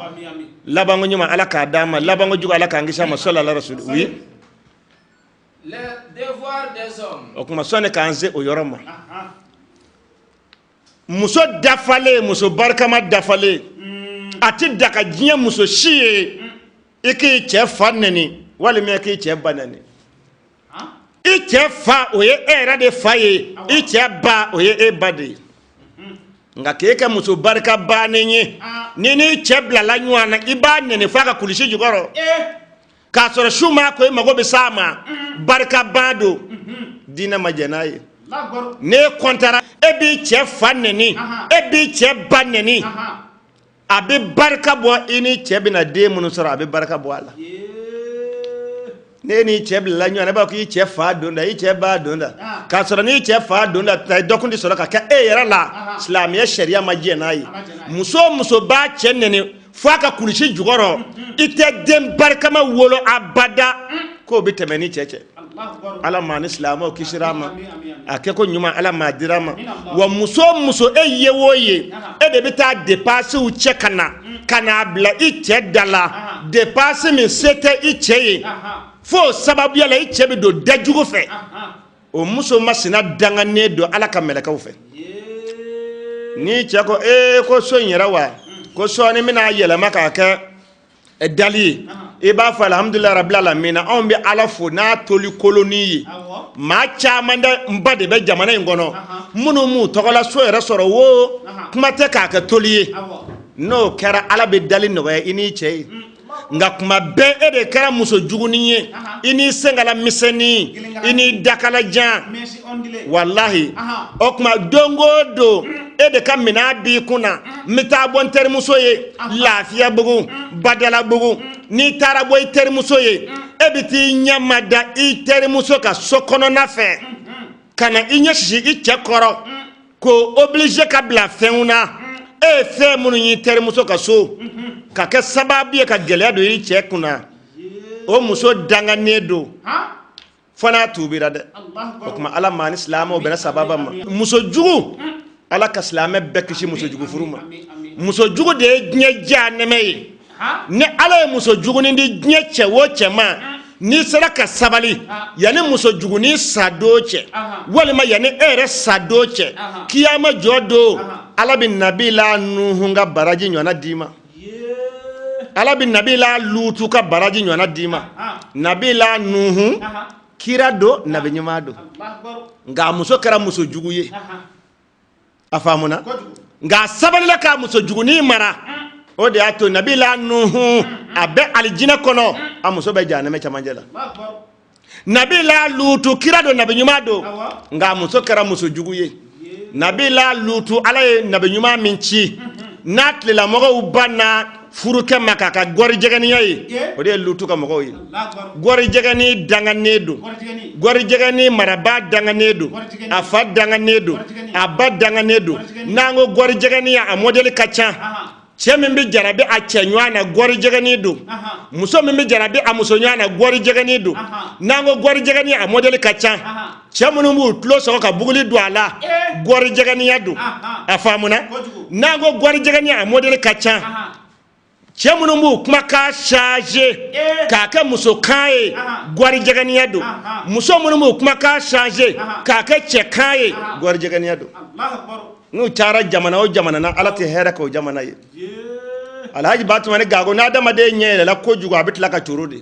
labango nyuma ala ka dama labango juga ala ka ngisha ma sallallahu rasul oui le devoir des hommes o kuma sone ka anze o yoroma muso dafale muso barkama dafale ati daga jinya muso shiye iki che fanani wala me ki che banani i che fa oye era de faye i che ba oye e bade nga keke muso barka banenye nini che bla la nywana iba nene fa ka kulishi jugoro ka soro shuma ko mago be sama barka bado dina majanaye ne kontara ebi che fanani ebi che banani abi barka bo ini che bina de munu soro abi barka bo ala ne ni che bla nywana ba ko che fa donda i che ba donda ka soro ni che fa donda tay dokundi soro ka e yara la islamiya sharia majanaye muso ba che nene fa ka kulishi jugoro ite dem barka ma wolo abada ko bi temeni cheche ala ma ni islamo kishirama akeko nyuma ala ma dirama wa muso eyewoye e de bita dépasser u kana bla iche dala dépasser mi sete iche fo sababu ya la iche bi do dajugo fe o muso masina dangane do ala ka melaka u fe ni chako ko so nyira wa ko so ni mina yele maka ka dali e ba fa alhamdulillah rabbil alamin on bi ala fo na toli koloni ma cha manda mbade be jamana ngono munu mu togola so yere soro wo kuma te ka ka toliye no kera ala be dali no ini che nga kuma be e de kera muso juguniye ini sengala miseni ini dakala jan wallahi o kuma dongodo e de kamina bi kuna mita bon ter muso ye lafiya bugu badala bugu ni tarabo ter muso ye e biti nyamada i ter muso ka sokono na fe kana inyeshi i chekoro ko obligé ka bla feuna e fe munu yi ter muso ka so ka ke sababu ye ka gele do yi chekuna o muso dangane do fana tubira de o kuma ala man islamo bena sababa muso jugu ala ka islame bekishi muso jugu furuma muso jugu de nye janeme ne ala muso jugu ni nye chewo chema ni sala ka sabali yani muso jugu ni sadoche wala ma yani ere sadoche kiyama jodo ala bin nabila nuhunga baraji nyona dima ala bin nabila lutu ka baraji nyona dima nabila nuhu kirado nabinyumado nga muso kara muso jugu ye afamuna nga sabali la ka muso jugu ni mara o de ato nabila nuhu abe aljina kono amuso be janame chamanjela nabila lutu kirado nabinyumado nga muso kara muso jugu ye nabila lutu ala nabinyuma minchi natle la mogo ubana furuke makaka gori jegani yayi o de lutu ka mogo yi gori jegani danganedo gori jegani maraba danganedo afa danganedo abba danganedo nango gori jegani ya amodeli kacha chemi mbi jarabi a chenywana gori jegani do muso mbi jarabi a musonywana gori jegani do nango gori jegani a modeli kacha chemunu mu tlo so ka buguli do ala gori jegani ya do afamuna nango gori jegani a modeli kacha chemunu mu kuma ka charge kaka muso kai gori jegani ya do muso mu kuma ka charge kaka chekai gori jegani ya do Allahu akbar nu cara jamana o jamana na ala te hera ko jamana ye alhaji batuma ne gago na adama de nyele la ko jugo abitla ka turudi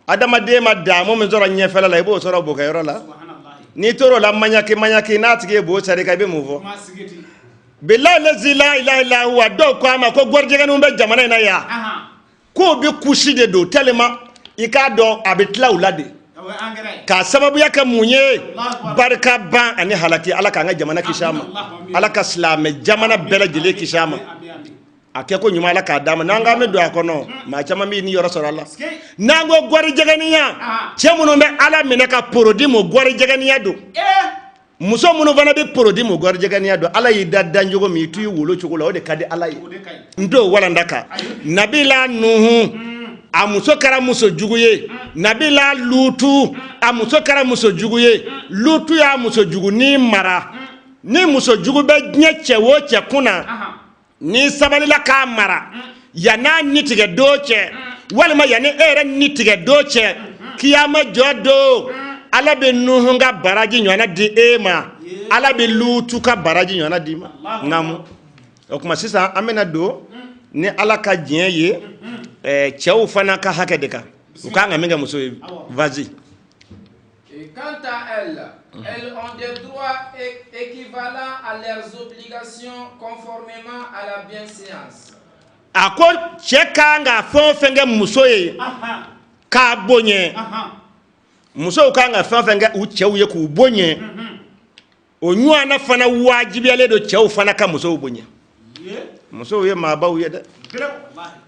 adama de madamo me zora nyefela la ibo sora boka yoro la ni toro la manyaki na tige bo sare ka be muvo billahi la ilaha illa huwa do ko ama ko gorje ganu be jamana na ya ko be kushi de do telema ikado abitla ulade ka sababu yake munye barka ban ani halaki ala ka nga jamana kishama ala ka islame jamana bela jile kishama akeko nyuma ala ka dama nanga me do akono ma chama mi ni yoro soro Allah nango gori jeganiya chemuno be ala mine ka porodi mo gori jeganiya do muso munu fana be porodi mo gori jeganiya do ala yi dadda njogo mi tu wolo chukula o de kade ala yi ndo wala ndaka nabila nuhu amuso kara muso juguye nabila lutu amuso kara muso juguye lutu ya muso jugu ni mara ni muso jugu be nyeche wo che kuna ni sabalila ka mara yana nitige doche walma yani ere nitige doche kiyama jodo ala be nuhu nga baraji nyona di ema ala be lutu ka baraji nyona di ma ngamu okuma sisa amena do ni ala ka jenye chew fana ka hakedeka ukanga menga muso vas-y. Et quant à elles ont des droits équivalents à leurs obligations conformément à la bienséance. Ako chekanga fonfenge musoye ka bonye muso kanga fonfenge uchewuye ku bonye onwa na fana wajibi ale do chew fana ka muso bonye muso ye ma ba uye de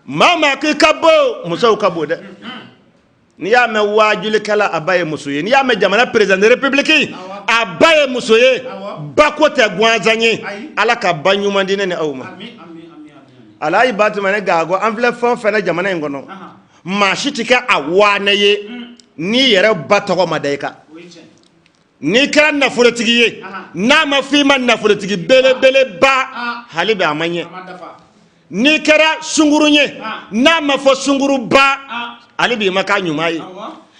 mama ke kabo muso kabo de ni ya me wajuli kala abaye musoye ni ya me jamana president de république abaye musoye bakote gwanzanye ala ka banyuma dine ne awuma ala ibatu mane gago envelope fon fena jamana ngono ma shitika awanaye ni yere batogo madaika ni kara na folotigi na ma fi man na folotigi bele ba halibe amanye ni kara sungurunye na ma fo sunguru ba alibi maka nyumaye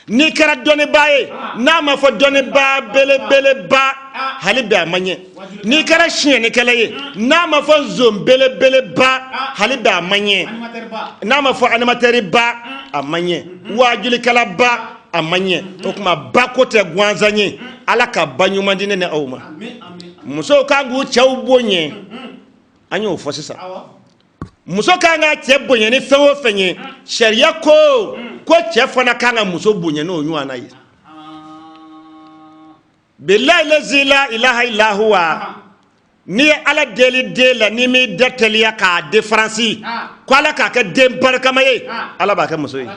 ni kara doni baye na ma fo doni ba bele ba halibe amanye ni kara shiene kalaye na ma fo zom bele ba halibe amanye na ma fo animateur ba amanye wajuli kala ba amanye okuma bakote gwanzanye ala ka banyuma dine ne awma muso kangu chawbonye anyo fo sisa muso kanga chebonye ni fewo fenye sharia ko chefana kanga muso bonye no onyu anayi billahi la ilaha illa huwa ni ala deli dela ni mi deteliya ka difference ko ala ka ka dem barkamaye ala ba ka muso yi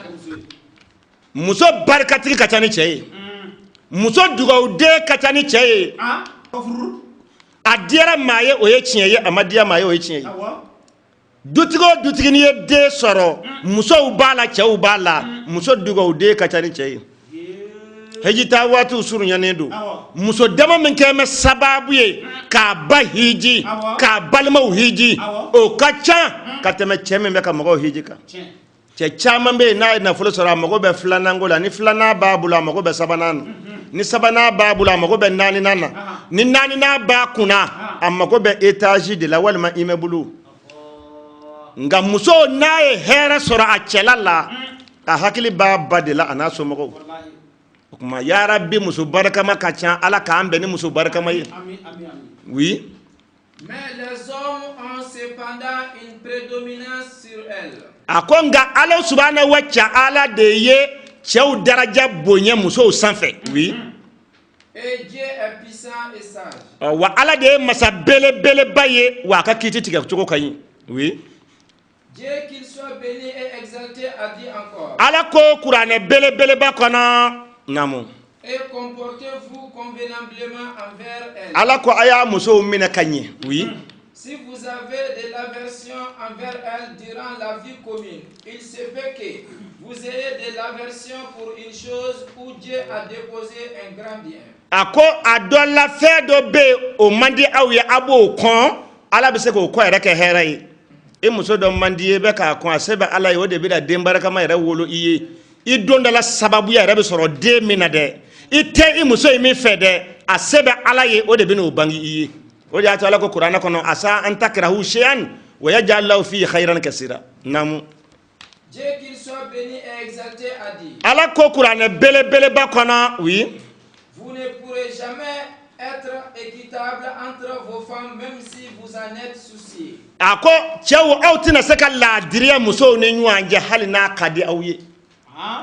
muso barkatiki katani cheye muso dugaw de katani cheye adiara maye oye chiye amadia maye oye chiye dutigi ni de soro muso bala chew bala muso dugaw de katani cheye hejita watu suru nyanedo muso dama men keme sababu ye ka bahiji ka balma hiji o kacha kateme cheme me ka mago hiji ka che chama be na fulo sora mago be flana ngola ni flana babula mago be sabanan ni sabana babula mago be nani nana ni nani na ba kuna amago be etage de la walma imebulu nga muso nae hera sora achelala ka hakili baba de la anaso mago kuma ya rabbi muso baraka makacha ala ka ambe ni muso baraka maye oui. Mais les hommes ont cependant une prédominance sur elles. Akonga ala subhanahu wa ta'ala de ye chew daraja bonye muso sanfe oui. Et Dieu est puissant et sage. Wa ala de masa bele baye wa ka kiti tika choko kayi oui. Dieu qu'il soit béni et exalté a dit encore. Ala ko Qur'ane bele ba kono namo. Et comportez-vous convenablement envers elle. Ala ko aya muso mina kanye oui. Si vous avez de l'aversion envers elle durant la vie commune, il se peut que vous ayez de l'aversion pour une chose où Dieu a déposé un grand bien. Ako adola fe do be o mandi awye abo kon ala be se ko ko era ke herai e muso do mandi be ka kon asebe ala yo de bi da dembara kama era wolo iye I donda la sababu ya rebe soro de minade ite I muso imi fede asebe ala ye o de bi no bangi iye o ja ta ala ko Qur'ana kono asa an takrahu shay'an wa yaj'al lahu fi khayran kaseera namu Dieu qu'il soit béni et exalté a dit. Ala ko Qur'ana bele ba kono oui. Vous ne pourrez jamais être équitable entre vos femmes même si vous en êtes souciés. Ako chewo autina saka la diriya muso ne nyuanje halina kadi awye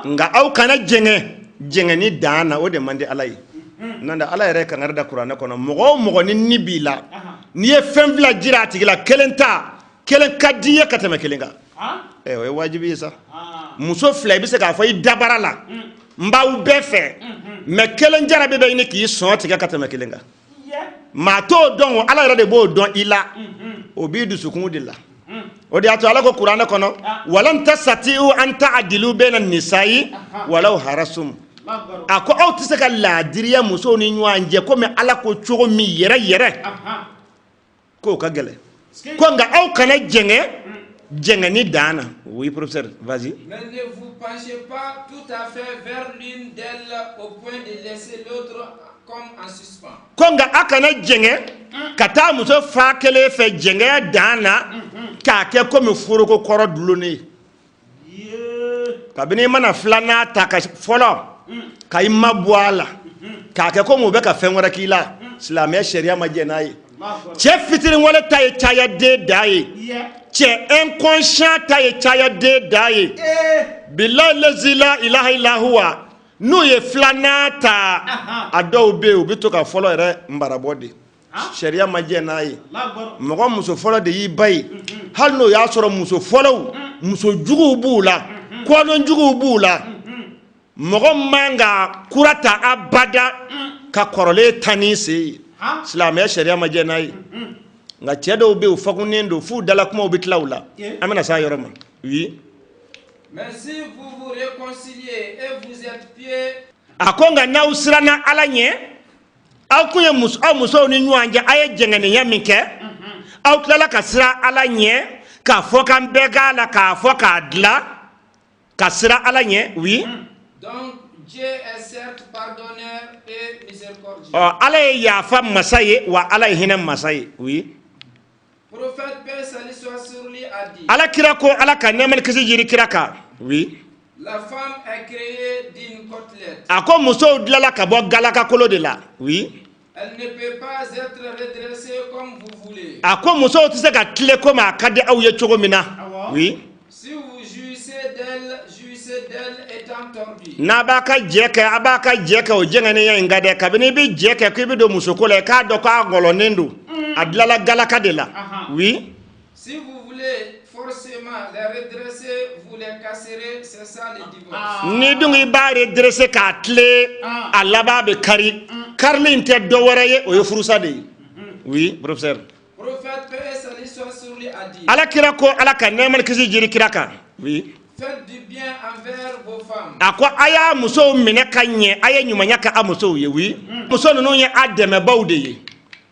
nga au kana jenge ni dana o de mande alay nanda alay re kan arda Qur'ana kono mogo ni nibila ni e femvla jira tigila kelenta kelen ka di ye ka tɛmɛ kelen kan o ye wajibi ye sa muso fila i bɛ se k'a fɔ i dabara la n b'aw bɛɛ fɛ mais kelen jarabi bɛ ɲini k'i sɔn tigɛ ka tɛmɛ kelen kan maa t'o dɔn o ala yɛrɛ de b'o dɔn i la o b'i dusukun de la o de y'a to ala ko kuranɛ kɔnɔ walan tasati'u an ta'dilu bayna nisa'i walaw harasum a ko aw tɛ se ka laadiriya musow ni ɲɔgɔn cɛ komi ala ko cogo min yɛrɛ yɛrɛ k'o ka gɛlɛn ko nka aw kana jɛngɛ ni dan na oui professeur vas-y. Mais ne vous penchez pas tout à fait vers l'une d'elles au point de laisser l'autre comme en suspens. Ko nka a kana jɛngɛ ka taa muso fa kelen fɛ jɛngɛya dan na k'a kɛ komi foroko kɔrɔ dulonnen kabini i mana filanan ta ka fɔlɔ ka i ma bɔ a la k'a kɛ komi u bɛ ka fɛn wɛrɛ k'i la silamɛya sariya ma jɛ n'a ye cɛ fitinin wale ta ye caya den da ye cɛ inconscient ta ye caya den da ye bilahi lazi la ilaha illa huwa n'u ye filanan ta a dɔw bɛ yen u bɛ to ka fɔlɔ yɛrɛ marabɔ de sariya ma jɛ n'a ye mɔgɔ muso fɔlɔ de y'i ba ye hali n'o y'a sɔrɔ muso fɔlɔw muso juguw b'u la kɔnɔ juguw b'u la mɔgɔ man ka kura ta abada ka kɔrɔlen ta n'i sen ye silamɛya sariya ma jɛ n'a ye nka cɛ dɔw bɛ yen u fakunnen don f'u dala kumaw bɛ tila u la an bɛna s'a yɔrɔ ma oui. Mais si vous vous réconciliez et vous êtes pieux, a ko nka n'aw siranna ala ɲɛ aw kun ye aw musow ni ɲɔgɔn cɛ aw ye jɛngɛnɛya min kɛ aw tilala ka siran ala ɲɛ k'a fɔ k'an bɛɛ k'a la k'a fɔ k'a dilan ka siran ala ɲɛ oui. Donc Dieu est certes pardonneur et miséricordieux. ala ye yafa masa ye wa ala ye hinɛ masa ye oui. Prophète paix salut soit sur lui a dit. ala kira ko ala ka nɛɛma ni kisi jiri kira kan oui. La femme est créée d'une côtelette. a ko musow dilala ka bɔ galaka kolo de la oui. Elle ne peut pas être redressée comme vous voulez. a ko musow tɛ se ka tile komi a ka di aw ye cogo min na oui. Si vous jouissez d'elle étant tordue. n'a b'a ka jɛ kɛ a b'a ka jɛ kɛ o jɛngɛnɛya in ka dɛ kabini i bɛ jɛ kɛ k'i bɛ don musoko la i k'a dɔn k'a ngɔlɔnen don a dilala galaka de la oui. Si vous voulez forcément les redresser, vous les casserez, c'est ça le divorce. ni dun i b'a redresser k'a tile a laban bɛ kari karili in tɛ dɔ wɛrɛ ye o ye furusa de ye oui professeur. Prophète paix et salut soit sur lui a dit. ala kira ko ala ka nɛɛma ni kisi jiri kira kan oui. Faites du bien envers vos femmes. a ko a y'a musow minɛ ka ɲɛ a ye ɲumanya kɛ a musow ye oui. muso ninnu ye a dɛmɛbaw de ye.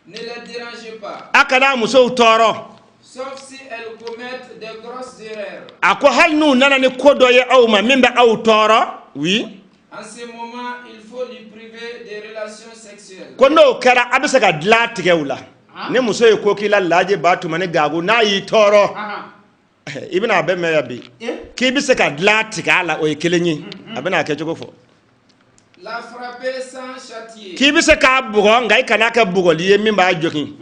Ne les dérangez pas. a kana musow tɔɔrɔ. Sauf si elles commettent des grosses erreurs. a ko hali n'u nana ni ko dɔ ye aw ma min bɛ aw tɔɔrɔ oui. En ce moment, il faut lui priver des relations sexuelles. ko n'o kɛra a bɛ se ka dilan tigɛ u la ni muso ye ko k'i la laaje ba tuma ni gaagu n'a y'i tɔɔrɔ i bɛna a bɛɛ mɛn yan bi k'i bɛ se ka dilan tigɛ a la o ye kelen ye a bɛna a kɛ cogo fɔ. La frapper sans châtier. k'i bɛ se k'a bugɔ nka i kana kɛ bugɔli ye min b'a jogin.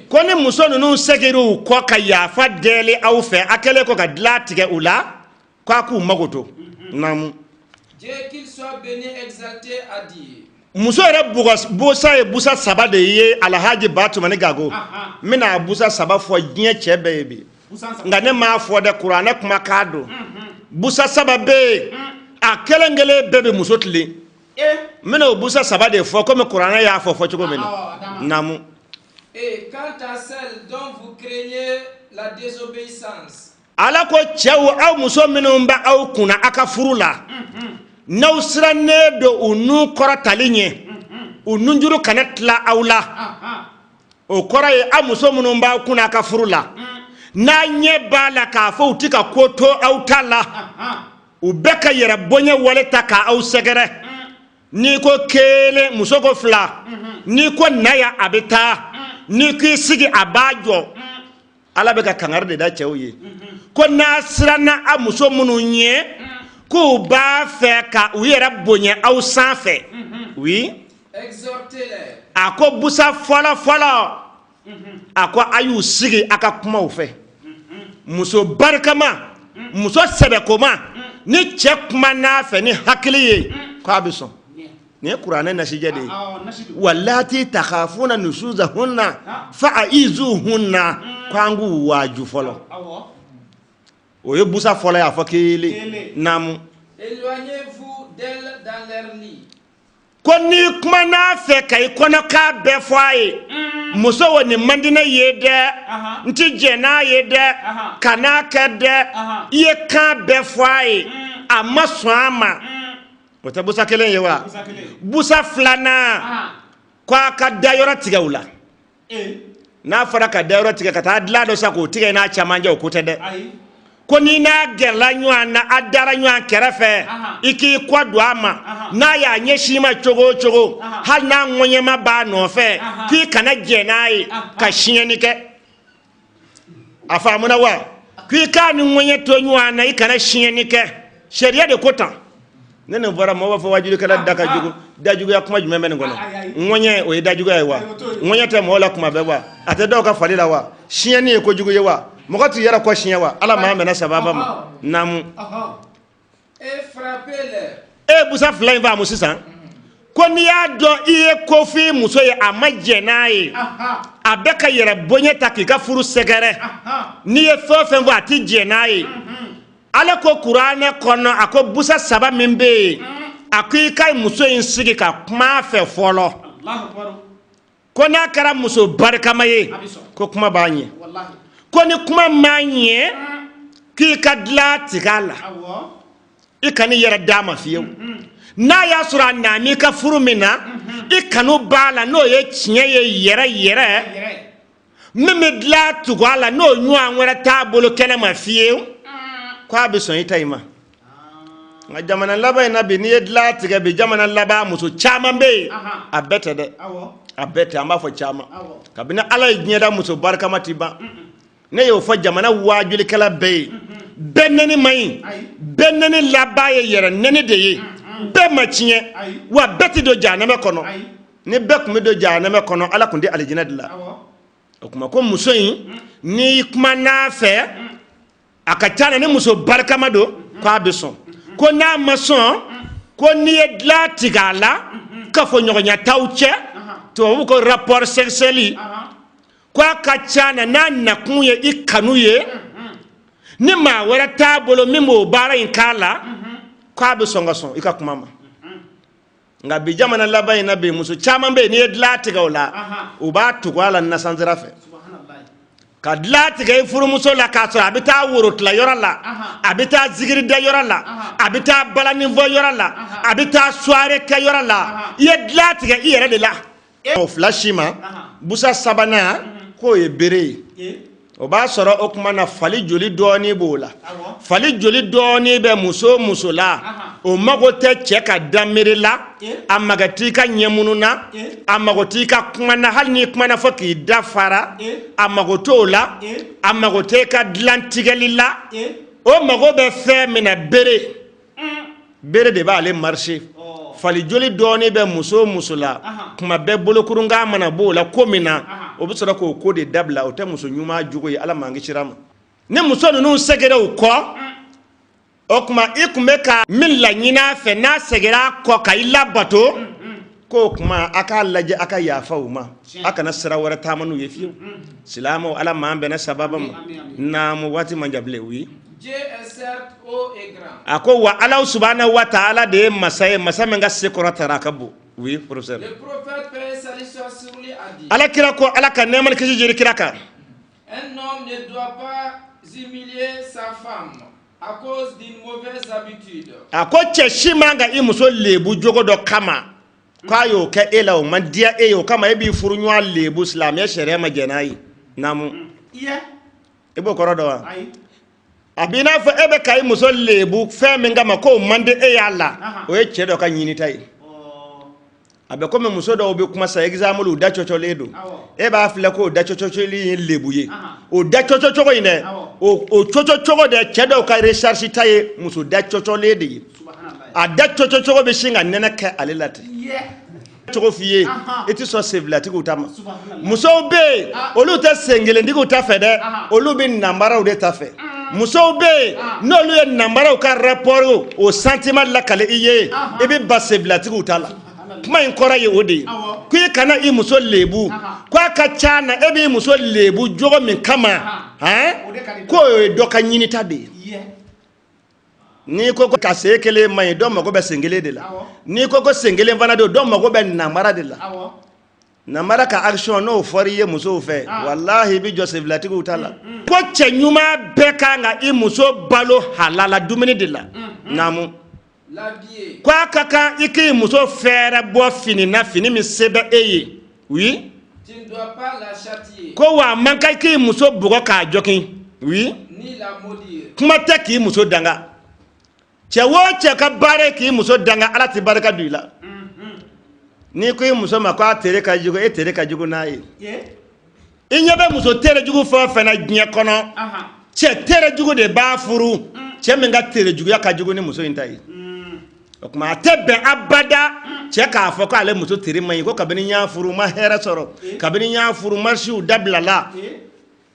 ko ni muso ninnu segir'u kɔ ka yafa deli aw fɛ a kɛlen ko ka dilan tigɛ u la k'a k'u mago to naamu. Dieu qu'il soit béni exalté a dit. muso yɛrɛ busa ye busa saba de ye alhaji batumani gago n bɛna busa saba fɔ diɲɛ cɛ bɛɛ ye bi nka ne m'a fɔ dɛ kuranɛ kuma k'a don busa saba bɛ yen a kelen kelen bɛɛ bɛ muso tilen n bɛna o busa saba de fɔ komi kuranɛ y'a fɔ cogo min na naamu. Et quant à celle dont vous craignez la désobéissance. ala ko cɛw aw muso minnu bɛ aw kunna a ka furu la n'aw sirannen don u nun kɔrɔtali ɲɛ u nunjuru kana tila aw la o kɔrɔ ye aw muso minnu b'aw kunna a ka furu la n'a ɲɛ b'a la k'a fɔ u tɛ ka ko to aw ta la u bɛɛ ka yɛrɛ bonya wale ta k'aw sɛgɛrɛ n'i ko kelen muso ko fila n'i ko naya a bɛ taa n'i k'i sigi a b'a jɔ ala bɛ ka kangari de da cɛw ye ko n'a siranna a muso minnu ɲɛ k'u b'a fɛ ka u yɛrɛ bonya aw sanfɛ oui. Exhortez-les. a ko busa fɔlɔ fɔlɔ a ko a y'u sigi a ka kumaw fɛ muso barikama muso sɛbɛkoma ni cɛ kuma n'a fɛ ni hakili ye k'a bɛ sɔn ne qur'ana nasije de wallati takhafuna nusuzahunna fa'izuhunna kwangu waju folo oye busa folo ya fakele namu éloignez-vous d'elles dans leur lit. Koni kuma na fe kai kono ka be foye muso woni mandina yede nti jena yede kana kede ye ka be foye amma swama wata busa kelen yewa busa flana kwa ka dayora tigawula na fara ka dayora tiga ka ta adla do sako tiga na chamanja ko tede koni na gela nywa na adara nywa kerefe iki kwado ama na ya nyeshima chogo hal na ngonye ma ba no fe ki kana jenai ka shienike afa muna wa ki ka ni ngonye to nywa na ikana shienike sheria de kota nene vara mo fa wajude kala daka jugo dajugo ya kuma jumeme ngono ngonye o dajugo ya wa ngonye te mo la kuma beba ate do ka falila wa shieni ko jugo yewa mokati yara ko shienwa ala ma mena sababa ma nam Et frappez-les. e busa fly va musisa ko ni ya do iye kofi muso ye amajenai abeka yera bonye takika furu segere ni ye fofen va ti jenai ala ko qur'ane kono ako busa saba mimbe akui kai muso insigi ka kuma fe folo Allahu akbar ko na kara muso barkamaye ko kuma banye wallahi ko ni kuma manye ki kadla tigala ikani yera dama fiyo na ya sura na mi ka furumina ikanu bala no ye chinye ye yere mimi dla tugala no nyua nwere tabolo kene ma fiyo kwa bison itaima nga jamana laba ina bi ni dla tiga bi jamana laba muso chama be abete de abete amba fo chama kabina ala nyeda muso barka matiba ne yo fo jamana wajuli kala be beneni mai beneni laba ye yere neni de ye be machinye wa beti do janame kono ni bekum do janame kono ala kundi aljina dilla okuma ko muso yi ni kuma na fe akachana ni muso barka mado kwa beson ko na mason ko ni edla tigala ka fo nyonya tawche to ko rapport sexuel kwa kachana na kunye ikanuye ni ma wera tabolo mimo bara inkala kwa beson gason ikakumama nga bijama na laba ina be muso chama be ni edla tigawla ubatu kwala na sanzira fe kadlati gay furu muso la ka sura abita wurut la yorala abita zigiri da yorala abita balani vo yorala abita soare ka yorala yedlati ga iyere de la o flashima busa sabana ko e bere o ba soro okuma na fali joli doni bola fali joli doni be muso la o magote cheka damirila amagati ka nyemununa amagoti ka kumana halni kumana foki dafara amagotola amagote ka dlantigalila o magobe fe mina bere de ba ale marché fali joli doni be muso la kuma be bolokurunga mana bola komina o bi soro ko de dabla o te muso nyuma jugo yi ala mangi chirama ne muso nunu segere o ko okuma ikumeka min la nyina fe na segera ko ka illa bato ko kuma aka laje aka yafa uma aka nasara wara tamanu yefiyo silamo ala mambe na sababam na mu wati manjable wi Dieu est certes haut et grand. ako wa ala subhanahu wa ta'ala de masamenga sekora tarakabu oui professeur Le prophète paix et salut soit sur lui a dit ala kira ko ala ka nemal kisi jeri kiraka un homme ne doit pas humilier sa femme à cause d'une mauvaise habitude. ako cheshimanga imuso lebu jogo do kama kwayo ka ela o mandia eyo kama ebi furunwa lebu islam ya sharia majenai namu ebo korodo wa abina fa ebe kai muso lebu feminga mako mande eyala o echedo ka nyini tai abe ko me muso do obi kuma sa example da chocho ledo e ba afle ko da chocho li lebu ye o da chocho ko ine o chocho de chedo ka research tai muso da chocho ledi a da chocho be shinga nena ka alelati choco fiye eti so sevlati ko tama muso be olu ta sengele ndiko ta fede olu be nambara o de ta fe muso be no lu ye nambara o ka rapport o sentiment la kale iye e be ba sevlati ko tala kuma in kɔrɔ ye o de ye ko i kana i muso lebu ko a ka ca na e b'i muso lebu jogo min kama ko o ye dɔ ka ɲinita de ye n'i ko ka sen kelen man ɲi dɔ mago bɛ sen kelen de la n'i ko sen kelen fana don dɔ mago bɛ namara de la namara ka action n'o fɔra i ye musow fɛ walahi i bɛ jɔ senfilatigiw ta la ko cɛ ɲuman bɛɛ kan ka i muso balo halala dumuni de la naamu ko a ka kan i k'i muso fɛɛrɛ bɔ fini na fini min se bɛ e ye oui ko wa a man kan i k'i muso bugɔ k'a jɔkin oui kuma tɛ k'i muso danga cɛ o cɛ ka baara ye k'i muso danga ala tɛ barika don i la n'i ko i muso ma ko a tere ka jugu e tere ka jugu n'a ye i ɲɛ bɛ muso tere jugu fɛn o fɛn na diɲɛ kɔnɔ cɛ tere jugu de b'a furu cɛ min ka tere juguya ka jugu ni muso in ta ye o tuma a tɛ bɛn abada cɛ k'a fɔ ko ale muso tere man ɲi ko kabini n y'a furu ma hɛrɛ sɔrɔ kabini n y'a furu marisiw dabilala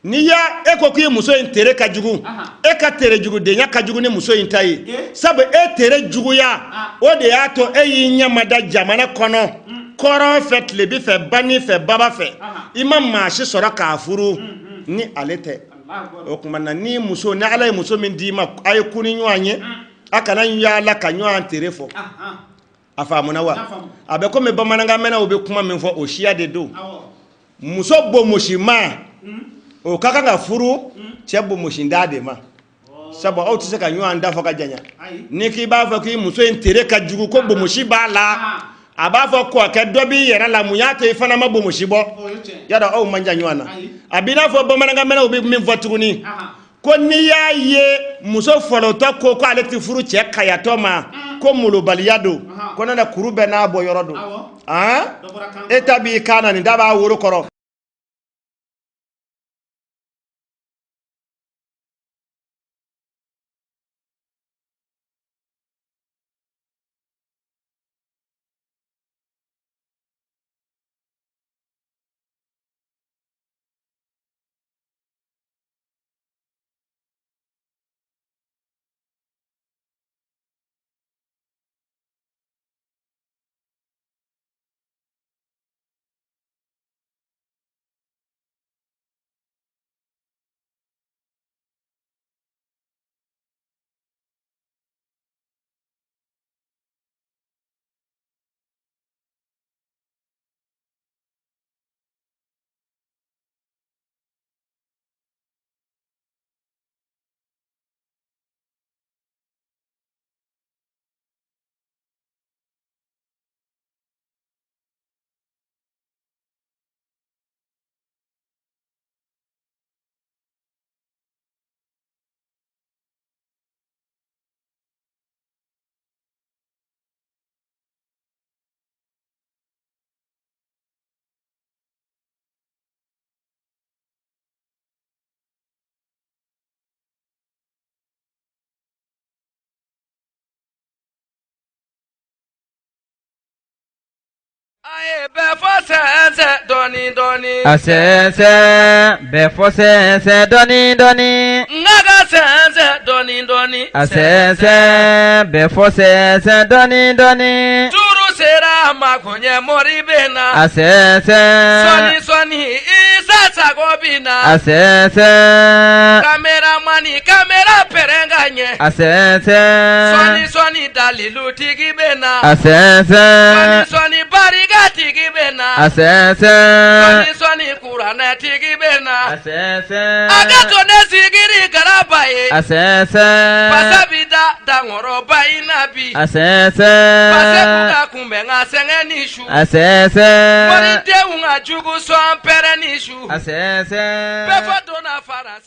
n'i y'a e ko k'i muso in tere ka jugu e ka tere jugudenya ka jugu ni muso in ta ye sabu e tere juguya o de y'a to e y'i ɲɛmada jamana kɔnɔ kɔrɔn fɛ tilebi fɛ bani fɛ baba fɛ i ma maa si sɔrɔ k'a furu ni ale tɛ o tuma na ni muso ni ala ye muso min d'i ma a ye kun ni ɲɔgɔn ye a kana yaala ka ɲɔgɔn tere fɔ a faamuna wa a bɛ komi bamanankan mɛnnaw bɛ kuma min fɔ o siya de don muso bonmusima o ka kan ka furu cɛ bonmusinda de ma sabu aw tɛ se ka ɲɔgɔn da fɔ ka janya ni k'i b'a fɔ k'i muso in tere ka jugu ko bonmusi b'a la a b'a fɔ ko kɛ dɔ b'i yɛrɛ la mun y'a to i fana ma bonmusi bɔ yadɔ aw man jan ɲɔgɔn na a b'i n'a fɔ bamanankan mɛnnaw bɛ min fɔ tuguni ko n'i y'a ye muso fɔlɔtɔ ko ale tɛ furu cɛ kayatɔ ma ko molobaliya don ko ne kuru bɛɛ n'a bɔ yɔrɔ don e ta b'i kan na nin da b'a woro kɔrɔ Aye be fose doni doni Asense be fose doni doni Naga sense doni doni Asense be fose doni doni Turu sera makonye moribena Asense Soni soni isa sagobina Asense Kamera mani kamera perenganye Asense Soni soni dalilu tigibena Asense Soni soni bariga tigibena Asense Soni soni kurana tigibena Asense Agato ne sigiri karabaye Asense Pasabida dangoro bainabi Asense Pasekuga kumbenga sengenishu Asense Morite unga jugu so ampere nishu Asense Befo dona farasi